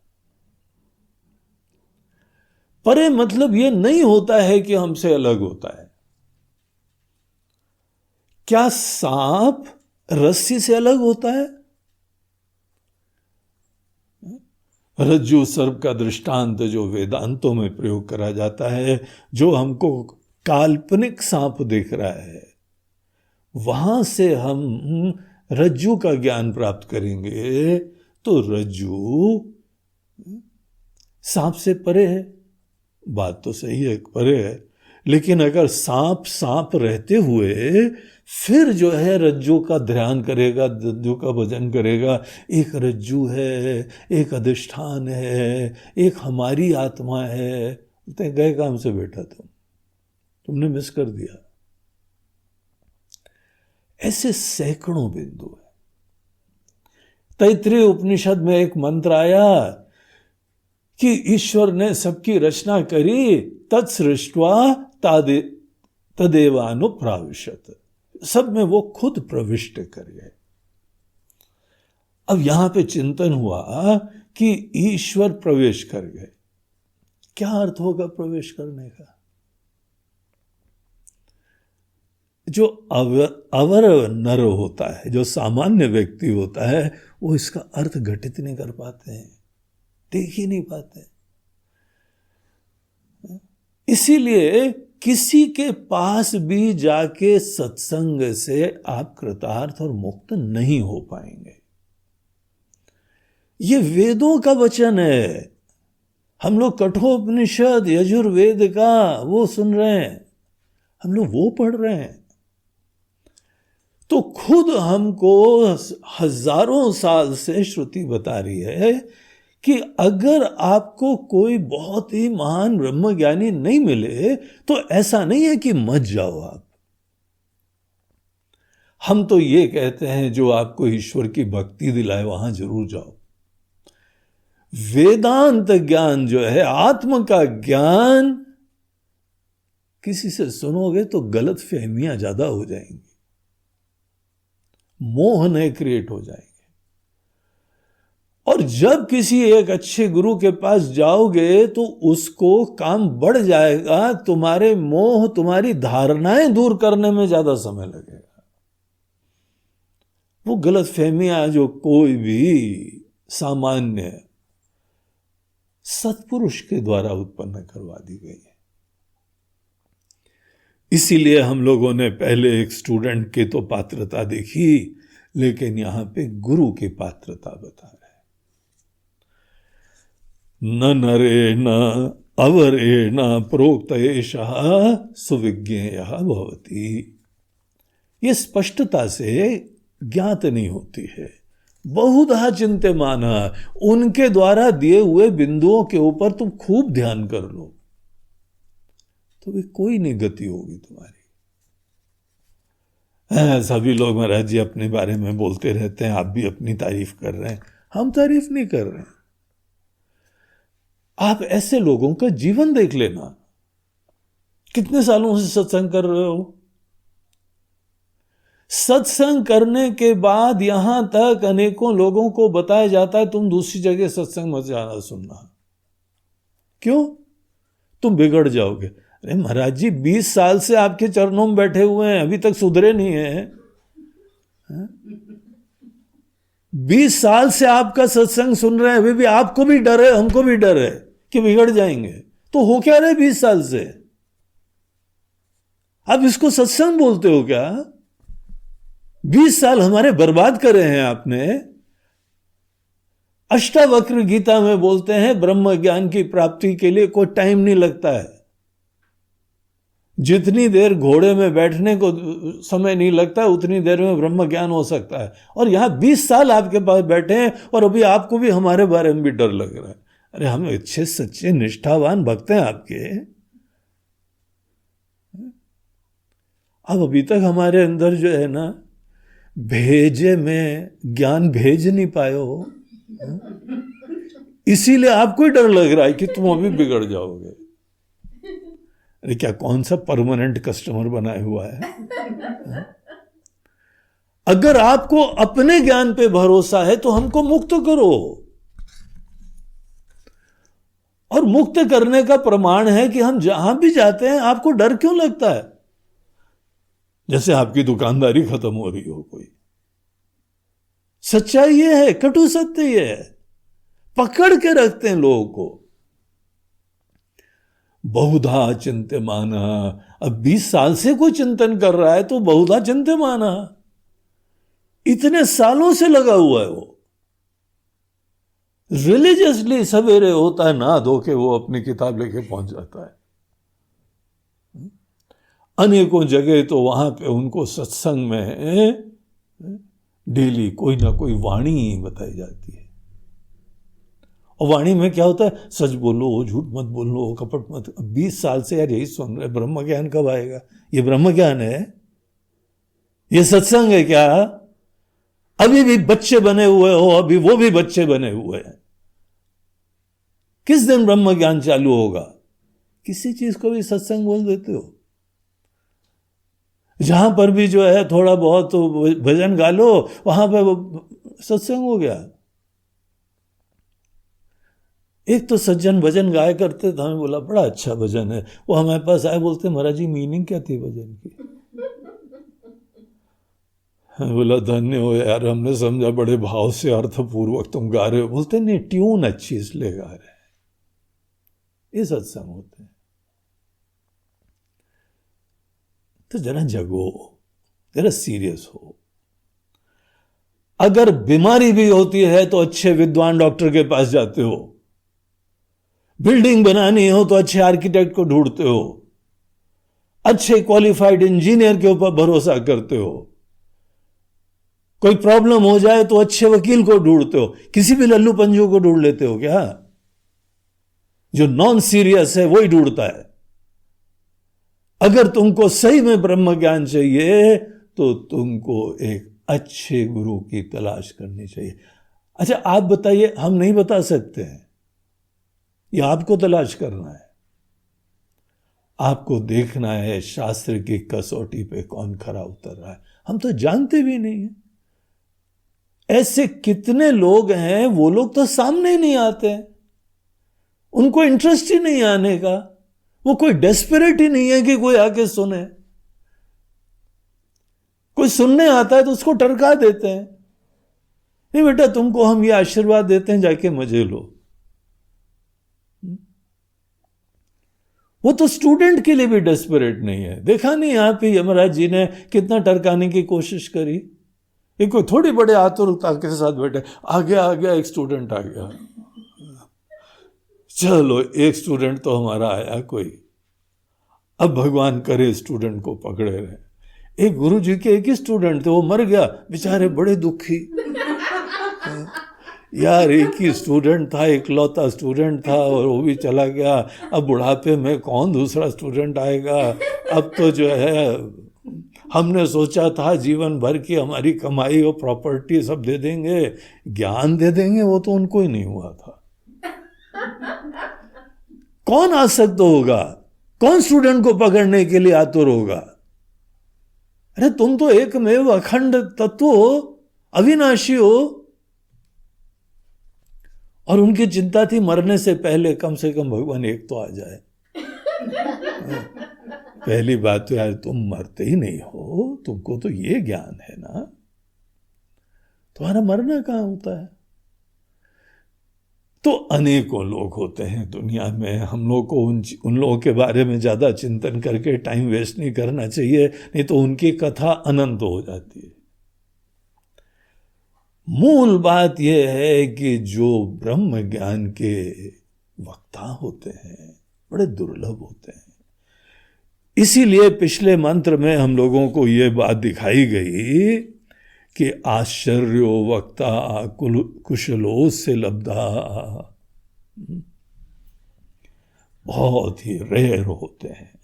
Speaker 1: परे मतलब ये नहीं होता है कि हमसे अलग होता है। क्या सांप रस्सी से अलग होता है? रज्जु सर्प का दृष्टांत जो वेदांतों में प्रयोग करा जाता है, जो हमको काल्पनिक सांप दिख रहा है, वहां से हम रज्जु का ज्ञान प्राप्त करेंगे तो रज्जु सांप से परे है। बात तो सही है, परे है, लेकिन अगर सांप सांप रहते हुए फिर जो है रज्जु का ध्यान करेगा, रज्जु का भजन करेगा, एक रज्जु है, एक अधिष्ठान है, एक हमारी आत्मा है, तो गए काम से बेटा तुमने मिस कर दिया। ऐसे सैकड़ों बिंदु है। तैत्रीय उपनिषद में एक मंत्र आया कि ईश्वर ने सबकी रचना करी, तत्सृष्ट्वा तदेवानुप्राविशत, सब में वो खुद प्रविष्ट कर गए। अब यहां पे चिंतन हुआ कि ईश्वर प्रवेश कर गए, क्या अर्थ होगा प्रवेश करने का? जो अवर नर होता है, जो सामान्य व्यक्ति होता है, वो इसका अर्थ घटित नहीं कर पाते हैं, देख ही नहीं पाते। इसीलिए किसी के पास भी जाके सत्संग से आप कृतार्थ और मुक्त नहीं हो पाएंगे। ये वेदों का वचन है। हम लोग कठोपनिषद यजुर्वेद का वो सुन रहे हैं, हम लोग वो पढ़ रहे हैं, तो खुद हमको हजारों साल से श्रुति बता रही है कि अगर आपको कोई बहुत ही महान ब्रह्मज्ञानी नहीं मिले तो ऐसा नहीं है कि मत जाओ आप। हम तो ये कहते हैं जो आपको ईश्वर की भक्ति दिलाए वहां जरूर जाओ। वेदांत ज्ञान जो है, आत्म का ज्ञान, किसी से सुनोगे तो गलत फहमियां ज्यादा हो जाएंगी, मोह नए क्रिएट हो जाएंगे। और जब किसी एक अच्छे गुरु के पास जाओगे तो उसको काम बढ़ जाएगा, तुम्हारे मोह, तुम्हारी धारणाएं दूर करने में ज्यादा समय लगेगा। वो गलत फहमियां जो कोई भी सामान्य सत्पुरुष के द्वारा उत्पन्न करवा दी गई है। इसीलिए हम लोगों ने पहले एक स्टूडेंट की तो पात्रता देखी, लेकिन यहां पे गुरु की पात्रता बता रहे। न नरेण अवरेण प्रोक्त एषः सुविज्ञेयः भवति। ये स्पष्टता से ज्ञात नहीं होती है, बहुधा चिंत्यमान, उनके द्वारा दिए हुए बिंदुओं के ऊपर तुम खूब ध्यान कर लो तो भी कोई नहीं गति होगी तुम्हारी। सभी लोग महाराज जी अपने बारे में बोलते रहते हैं, आप भी अपनी तारीफ कर रहे हैं। हम तारीफ नहीं कर रहे हैं, आप ऐसे लोगों का जीवन देख लेना। कितने सालों से सत्संग कर रहे हो, सत्संग करने के बाद यहां तक अनेकों लोगों को बताया जाता है तुम दूसरी जगह सत्संग मत जाना सुनना। क्यों? तुम बिगड़ जाओगे। अरे महाराज जी, 20 साल से आपके चरणों में बैठे हुए हैं, अभी तक सुधरे नहीं है। 20 साल से आपका सत्संग सुन रहे हैं, अभी भी आपको भी डर है, हमको भी डर है कि बिगड़ जाएंगे। तो हो क्या रहे 20 साल से? आप इसको सत्संग बोलते हो क्या? 20 साल हमारे बर्बाद करे हैं आपने। अष्टावक्र गीता में बोलते हैं ब्रह्म ज्ञान की प्राप्ति के लिए कोई टाइम नहीं लगता है। जितनी देर घोड़े में बैठने को समय नहीं लगता उतनी देर में ब्रह्म ज्ञान हो सकता है। और यहां 20 साल आपके पास बैठे हैं और अभी आपको भी हमारे बारे में भी डर लग रहा है। अरे हम अच्छे सच्चे निष्ठावान भक्त हैं आपके, अब अभी तक हमारे अंदर जो है ना, भेजे में ज्ञान भेज नहीं पाए हो, इसीलिए आपको ही डर लग रहा है कि तुम अभी बिगड़ जाओगे। अरे क्या कौन सा परमानेंट कस्टमर बनाए हुआ है? अगर आपको अपने ज्ञान पे भरोसा है तो हमको मुक्त करो। और मुक्त करने का प्रमाण है कि हम जहां भी जाते हैं आपको डर क्यों लगता है? जैसे आपकी दुकानदारी खत्म हो रही हो कोई। सच्चाई ये है, कटु सत्य ये है, पकड़ के रखते हैं लोगों को। बहुधा चिंत्यमाना, अब 20 साल से कोई चिंतन कर रहा है तो बहुधा चिंत्यमाना, इतने सालों से लगा हुआ है वो। रिलीजियसली सवेरे होता है, नहा धो के वो अपनी किताब लेके पहुंच जाता है। अनेकों जगह तो वहां पे उनको सत्संग में डेली कोई ना कोई वाणी बताई जाती है। और वाणी में क्या होता है? सच बोलो, झूठ मत बोलो, कपट मत। 20 साल से यार यही सुन रहे, ब्रह्म ज्ञान कब आएगा? ये ब्रह्म ज्ञान है? ये सत्संग है क्या? अभी भी बच्चे बने हुए हो, अभी वो भी बच्चे बने हुए हैं। किस दिन ब्रह्म ज्ञान चालू होगा? किसी चीज को भी सत्संग बोल देते हो। जहां पर भी जो है थोड़ा बहुत तो भजन गा लो, वहां पर सत्संग हो गया। एक तो सज्जन भजन गाया करते थे, हमें बोला बड़ा अच्छा भजन है। वो हमारे पास आए, बोलते महाराज जी मीनिंग क्या थी भजन की? बोला धन्य हो यार, हमने समझा बड़े भाव से अर्थपूर्वक तुम गा रहे हो। बोलते नहीं, ट्यून अच्छी इसलिए गा रहे हैं। ये सत्संग होते हैं। तो जरा जगो, जरा सीरियस हो। अगर बीमारी भी होती है तो अच्छे विद्वान डॉक्टर के पास जाते हो। बिल्डिंग बनानी हो तो अच्छे आर्किटेक्ट को ढूंढते हो। अच्छे क्वालिफाइड इंजीनियर के ऊपर भरोसा करते हो। कोई प्रॉब्लम हो जाए तो अच्छे वकील को ढूंढते हो। किसी भी लल्लू पंजू को ढूंढ लेते हो क्या? जो नॉन सीरियस है वही ढूंढता है। अगर तुमको सही में ब्रह्म ज्ञान चाहिए तो तुमको एक अच्छे गुरु की तलाश करनी चाहिए। अच्छा आप बताइए, हम नहीं बता सकते हैं, ये आपको तलाश करना है। आपको देखना है शास्त्र की कसौटी पे कौन खरा उतर रहा है। हम तो जानते भी नहीं है। ऐसे कितने लोग हैं, वो लोग तो सामने ही नहीं आते हैं। उनको इंटरेस्ट ही नहीं आने का। वो कोई डेस्परेट ही नहीं है कि कोई आके सुने। कोई सुनने आता है तो उसको टरका देते हैं। नहीं बेटा, तुमको हम ये आशीर्वाद देते हैं, जाके मजे लो। वो तो स्टूडेंट के लिए भी डेस्परेट नहीं है। देखा नहीं यहां पे यमराज जी ने कितना टरकाने की कोशिश करी। ये कोई थोड़ी बड़े आतुरता के साथ बैठे, आ गया एक स्टूडेंट आ गया, चलो एक स्टूडेंट तो हमारा आया कोई, अब भगवान करे स्टूडेंट को पकड़े रहे। एक गुरु जी के एक ही स्टूडेंट थे, वो मर गया, बेचारे बड़े दुखी। यार एक ही स्टूडेंट था, इकलौता स्टूडेंट था, और वो भी चला गया। अब बुढ़ापे में कौन दूसरा स्टूडेंट आएगा? अब तो जो है हमने सोचा था जीवन भर की हमारी कमाई और प्रॉपर्टी सब दे देंगे, ज्ञान दे देंगे, वो तो उनको ही नहीं हुआ था। कौन आसक्त होगा? कौन स्टूडेंट को पकड़ने के लिए आतुर होगा? अरे तुम तो एकमेव अखंड तत्व हो, अविनाशी हो। और उनकी चिंता थी मरने से पहले कम से कम भगवान एक तो आ जाए। पहली बात तो यार तुम मरते ही नहीं हो, तुमको तो ये ज्ञान है ना, तुम्हारा मरना कहाँ होता है। तो अनेकों लोग होते हैं दुनिया में, हम लोग को उन लोगों के बारे में ज्यादा चिंतन करके टाइम वेस्ट नहीं करना चाहिए, नहीं तो उनकी कथा अनंत हो जाती है। मूल बात यह है कि जो ब्रह्म ज्ञान के वक्ता होते हैं बड़े दुर्लभ होते हैं। इसीलिए पिछले मंत्र में हम लोगों को यह बात दिखाई गई कि आश्चर्यो वक्ता कुशलो से लब्धा, बहुत ही रेयर होते हैं,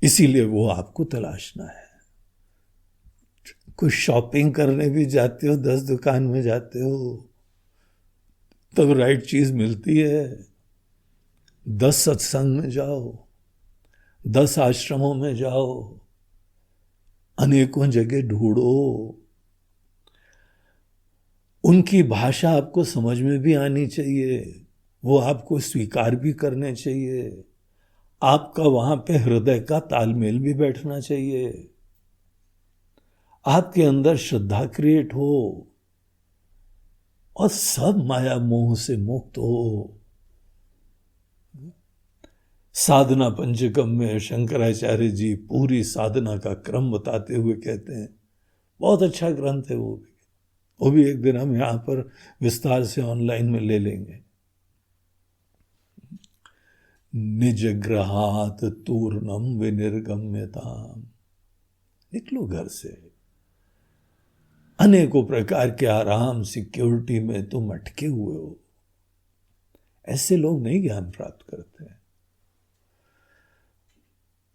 Speaker 1: इसीलिए वो आपको तलाशना है। कुछ शॉपिंग करने भी जाते हो, 10 दुकान में जाते हो तब राइट चीज मिलती है। 10 सत्संग में जाओ, 10 आश्रमों में जाओ, अनेकों जगह ढूंढो, उनकी भाषा आपको समझ में भी आनी चाहिए, वो आपको स्वीकार भी करने चाहिए, आपका वहां पे हृदय का तालमेल भी बैठना चाहिए, आपके अंदर श्रद्धा क्रिएट हो और सब माया मोह से मुक्त हो। साधना पंचकम में शंकराचार्य जी पूरी साधना का क्रम बताते हुए कहते हैं, बहुत अच्छा ग्रंथ है वो भी एक दिन हम यहां पर विस्तार से ऑनलाइन में ले लेंगे। निज ग्रहात तूर्णम विनिर्गम्यताम, निकलो घर से, अनेकों प्रकार के आराम सिक्योरिटी में तुम अटके हुए हो। ऐसे लोग नहीं ज्ञान प्राप्त करते हैं।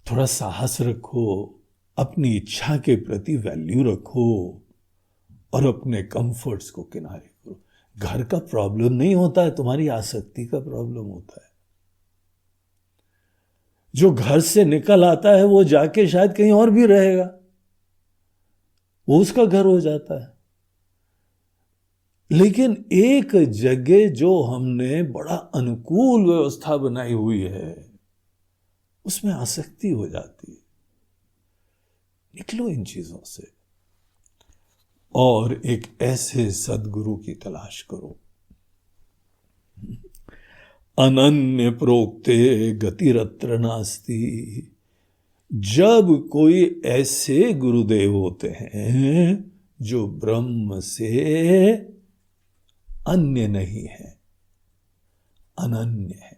Speaker 1: थोड़ा साहस रखो, अपनी इच्छा के प्रति वैल्यू रखो और अपने कंफर्ट्स को किनारे करो। घर का प्रॉब्लम नहीं होता है, तुम्हारी आसक्ति का प्रॉब्लम होता है। जो घर से निकल आता है वो जाके शायद कहीं और भी रहेगा, वो उसका घर हो जाता है। लेकिन एक जगह जो हमने बड़ा अनुकूल व्यवस्था बनाई हुई है उसमें आसक्ति हो जाती है। निकलो इन चीजों से और एक ऐसे सद्गुरु की तलाश करो। अनन्य प्रोक्ते गतिरत्र नास्ति, जब कोई ऐसे गुरुदेव होते हैं जो ब्रह्म से अन्य नहीं है, अनन्य है।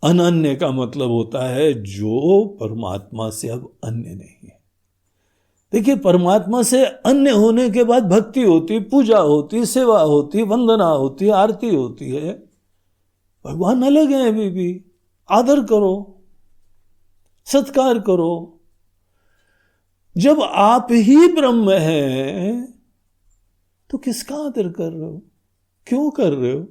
Speaker 1: अनन्य का मतलब होता है जो परमात्मा से अब अन्य नहीं है। देखिए, परमात्मा से अन्य होने के बाद भक्ति होती, पूजा होती, सेवा होती, वंदना होती, आरती होती है। भगवान अलग है, अभी भी आदर करो, सत्कार करो। जब आप ही ब्रह्म हैं तो किसका आदर कर रहे हो, क्यों कर रहे हो?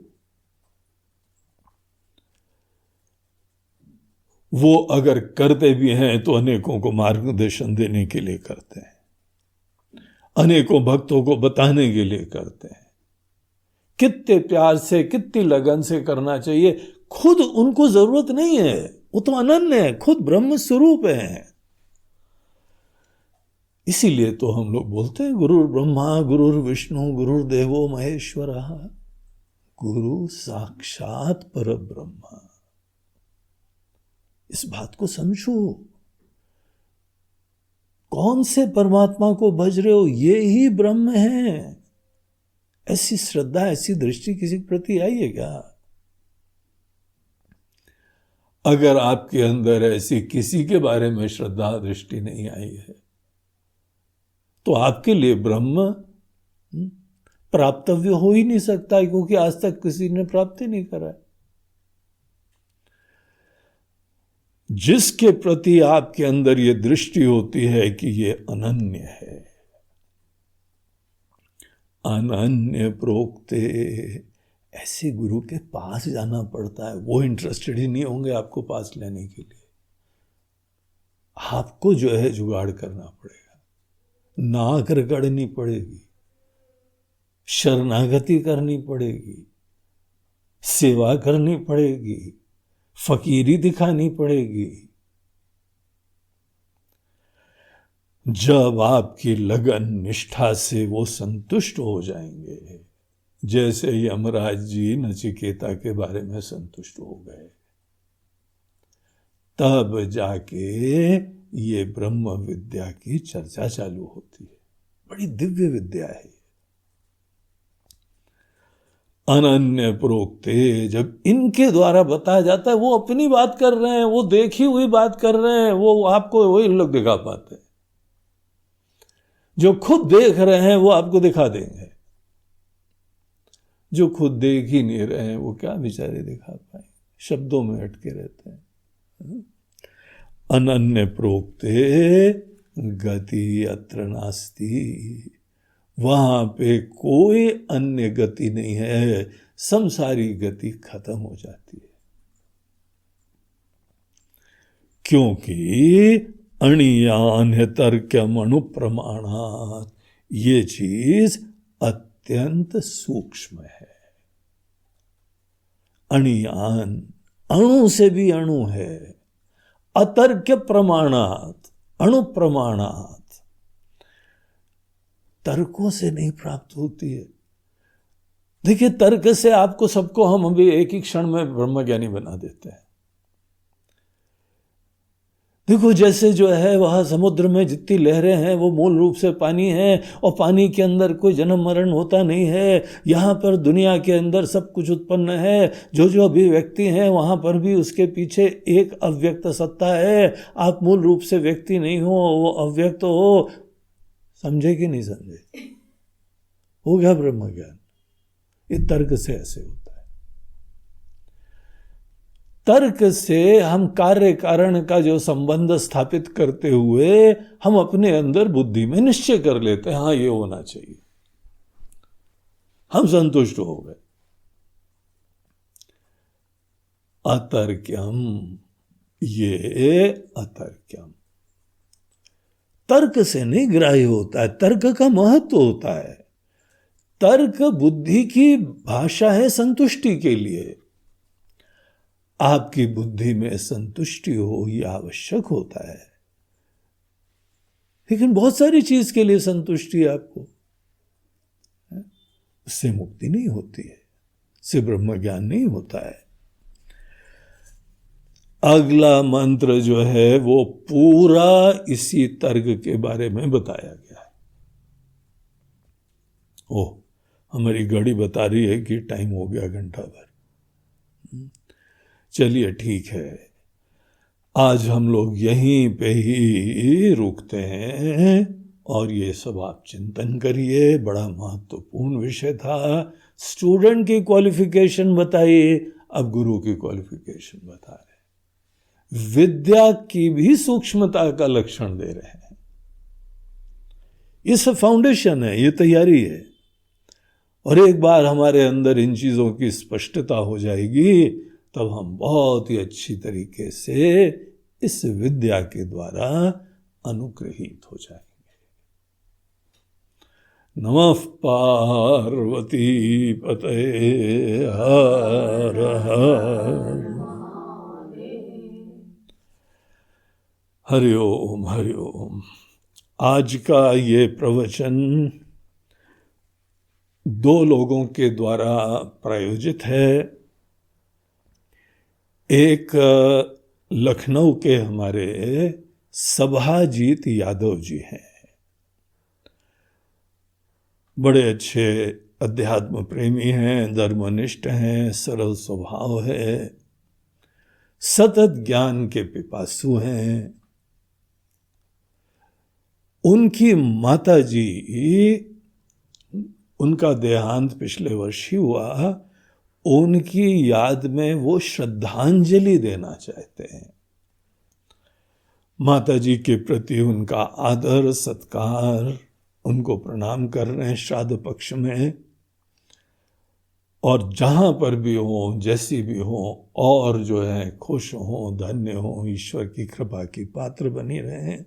Speaker 1: वो अगर करते भी हैं तो अनेकों को मार्गदर्शन देने के लिए करते हैं, अनेकों भक्तों को बताने के लिए करते हैं। कितने प्यार से, कितनी लगन से करना चाहिए। खुद उनको जरूरत नहीं है, वो तो अनन्य है, खुद ब्रह्म स्वरूप है। इसीलिए तो हम लोग बोलते हैं गुरुर् ब्रह्मा गुरुर्विष्णु गुरुर्देवो महेश्वरः, गुरु साक्षात परब्रह्म। इस बात को समझो, कौन से परमात्मा को भज रहे हो? ये ही ब्रह्म है। ऐसी श्रद्धा, ऐसी दृष्टि किसी के प्रति आई है क्या? अगर आपके अंदर ऐसी किसी के बारे में श्रद्धा दृष्टि नहीं आई है तो आपके लिए ब्रह्म प्राप्तव्य हो ही नहीं सकता, क्योंकि आज तक किसी ने प्राप्त ही नहीं करा है। जिसके प्रति आपके अंदर ये दृष्टि होती है कि ये अनन्य है, अनन्य प्रोक्ते, ऐसे गुरु के पास जाना पड़ता है। वो इंटरेस्टेड ही नहीं होंगे आपको पास लेने के लिए। आपको जो है जुगाड़ करना पड़ेगा, नाक रगड़नी पड़ेगी, शरणागति करनी पड़ेगी, सेवा करनी पड़ेगी, फकीरी दिखानी पड़ेगी। जब आपकी लगन निष्ठा से वो संतुष्ट हो जाएंगे, जैसे यमराज जी नचिकेता के बारे में संतुष्ट हो गए, तब जाके ये ब्रह्म विद्या की चर्चा चालू होती है। बड़ी दिव्य विद्या है। अनन्य प्रोक्ते, जब इनके द्वारा बताया जाता है, वो अपनी बात कर रहे हैं, वो देखी हुई बात कर रहे हैं, वो आपको वही लोग दिखा पाते हैं। जो खुद देख रहे हैं वो आपको दिखा देंगे, जो खुद देख ही नहीं रहे हैं वो क्या बेचारे दिखा पाए, शब्दों में अटके रहते हैं। अनन्य प्रोक्ते गति अत्र नास्ति, वहां पे कोई अन्य गति नहीं है, संसारी गति खत्म हो जाती है। क्योंकि अणियान्य तर्क्यम अनुप्रमाणात्, ये चीज अत्यंत सूक्ष्म है। अणियान, अणु से भी अणु है। अतर्क्य प्रमाणात्, अणुप्रमाणात्, तर्कों से नहीं प्राप्त होती है। देखिए, तर्क से आपको सबको हम अभी एक ही क्षण में ब्रह्मज्ञानी बना देते हैं। देखो, जैसे जो है वहां समुद्र में जितनी लहरें हैं वो मूल रूप से पानी है, और पानी के अंदर कोई जन्म मरण होता नहीं है। यहाँ पर दुनिया के अंदर सब कुछ उत्पन्न है, जो जो अभिव्यक्ति हैं वहाँ पर भी उसके पीछे एक अव्यक्त सत्ता है। आप मूल रूप से व्यक्ति नहीं हो, वो अव्यक्त हो। समझे कि नहीं समझे? हो गया ब्रह्म ज्ञान। ये तर्क से ऐसे होता है। तर्क से हम कार्य कारण का जो संबंध स्थापित करते हुए हम अपने अंदर बुद्धि में निश्चय कर लेते हैं, हाँ ये होना चाहिए, हम संतुष्ट हो गए। अतर्क्यम, ये अतर्क्यम तर्क से नहीं ग्राह्य होता है। तर्क का महत्व होता है। तर्क बुद्धि की भाषा है संतुष्टि के लिए। आपकी बुद्धि में संतुष्टि हो ये आवश्यक होता है, लेकिन बहुत सारी चीज के लिए संतुष्टि आपको, उससे मुक्ति नहीं होती है, उससे ब्रह्म ज्ञान नहीं होता है। अगला मंत्र जो है वो पूरा इसी तर्क के बारे में बताया गया है। ओह, हमारी घड़ी बता रही है कि टाइम हो गया, घंटा भर। चलिए ठीक है, आज हम लोग यहीं पे ही रुकते हैं, और ये सब आप चिंतन करिए। बड़ा महत्वपूर्ण विषय था। स्टूडेंट की क्वालिफिकेशन बताइए, अब गुरु की क्वालिफिकेशन बता रहे, विद्या की भी सूक्ष्मता का लक्षण दे रहे हैं। ये सब फाउंडेशन है, ये तैयारी है। और एक बार हमारे अंदर इन चीजों की स्पष्टता हो जाएगी, तब हम बहुत ही अच्छी तरीके से इस विद्या के द्वारा अनुग्रहित हो जाएंगे। नमः पार्वती पतये हर हर। हरि ओम, हरि ओम। आज का ये प्रवचन 2 लोगों के द्वारा प्रायोजित है। एक लखनऊ के हमारे सभाजीत यादव जी हैं। बड़े अच्छे अध्यात्म प्रेमी हैं, धर्मनिष्ठ हैं, सरल स्वभाव है, सतत ज्ञान के पिपासु हैं। उनकी माता जी, उनका देहांत पिछले वर्ष ही हुआ। उनकी याद में वो श्रद्धांजलि देना चाहते हैं। माता जी के प्रति उनका आदर सत्कार, उनको प्रणाम कर रहे हैं श्राद्ध पक्ष में। और जहां पर भी हो, जैसी भी हो, और जो है खुश हो, धन्य हो, ईश्वर की कृपा की पात्र बनी रहे।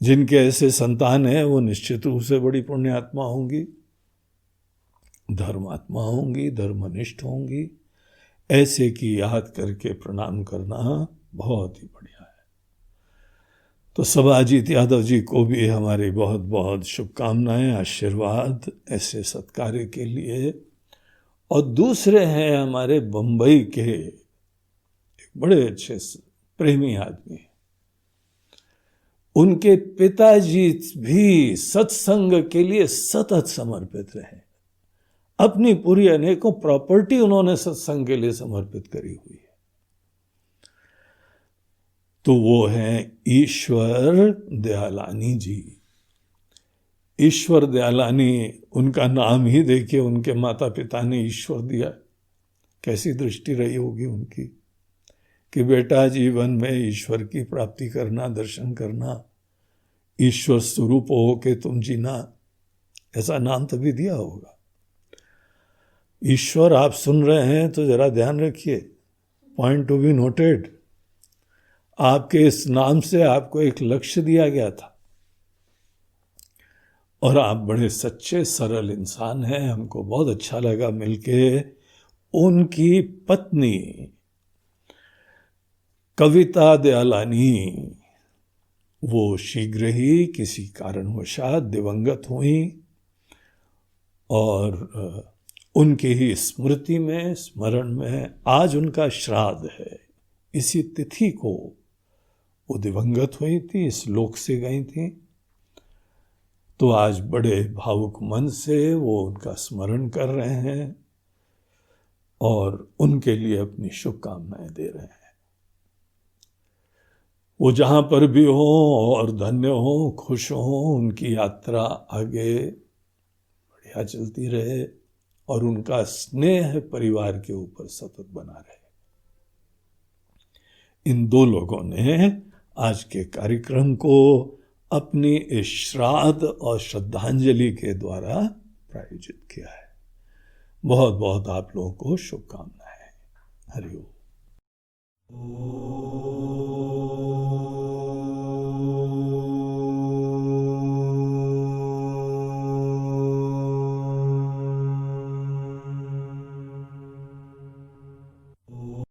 Speaker 1: जिनके ऐसे संतान हैं वो निश्चित रूप से बड़ी पुण्यात्मा होंगी। धर्मात्मा होंगी, धर्मनिष्ठ होंगी, ऐसे की याद करके प्रणाम करना बहुत ही बढ़िया है। तो सबाजीत यादव जी को भी हमारी बहुत बहुत शुभकामनाएं, आशीर्वाद ऐसे सत्कार्य के लिए। और दूसरे हैं हमारे बंबई के एक बड़े अच्छे प्रेमी आदमी, उनके पिताजी भी सत्संग के लिए सतत समर्पित रहे। अपनी पूरी अनेकों प्रॉपर्टी उन्होंने सत्संग के लिए समर्पित करी हुई है। तो वो हैं ईश्वर दयालानी जी। ईश्वर दयालानी, उनका नाम ही देखिए, उनके माता पिता ने ईश्वर दिया। कैसी दृष्टि रही होगी उनकी कि बेटा जीवन में ईश्वर की प्राप्ति करना, दर्शन करना, ईश्वर स्वरूप हो के तुम जीना, ऐसा नाम तभी दिया होगा। ईश्वर आप सुन रहे हैं तो जरा ध्यान रखिए, पॉइंट टू बी नोटेड, आपके इस नाम से आपको एक लक्ष्य दिया गया था और आप बड़े सच्चे सरल इंसान हैं। हमको बहुत अच्छा लगा मिलके। उनकी पत्नी कविता दयालानी, वो शीघ्र ही किसी कारणवशात दिवंगत हुई और उनकी ही स्मृति में, स्मरण में आज उनका श्राद्ध है। इसी तिथि को वो दिवंगत हुई थी, इस लोक से गई थी। तो आज बड़े भावुक मन से वो उनका स्मरण कर रहे हैं और उनके लिए अपनी शुभकामनाएं दे रहे हैं। वो जहां पर भी हो और धन्य हो, खुश हो, उनकी यात्रा आगे बढ़िया चलती रहे और उनका स्नेह परिवार के ऊपर सतत बना रहे। इन दो लोगों ने आज के कार्यक्रम को अपनी इस श्राद्ध और श्रद्धांजलि के द्वारा प्रायोजित किया है। बहुत बहुत आप लोगों को शुभकामनाएं। हरि ओम।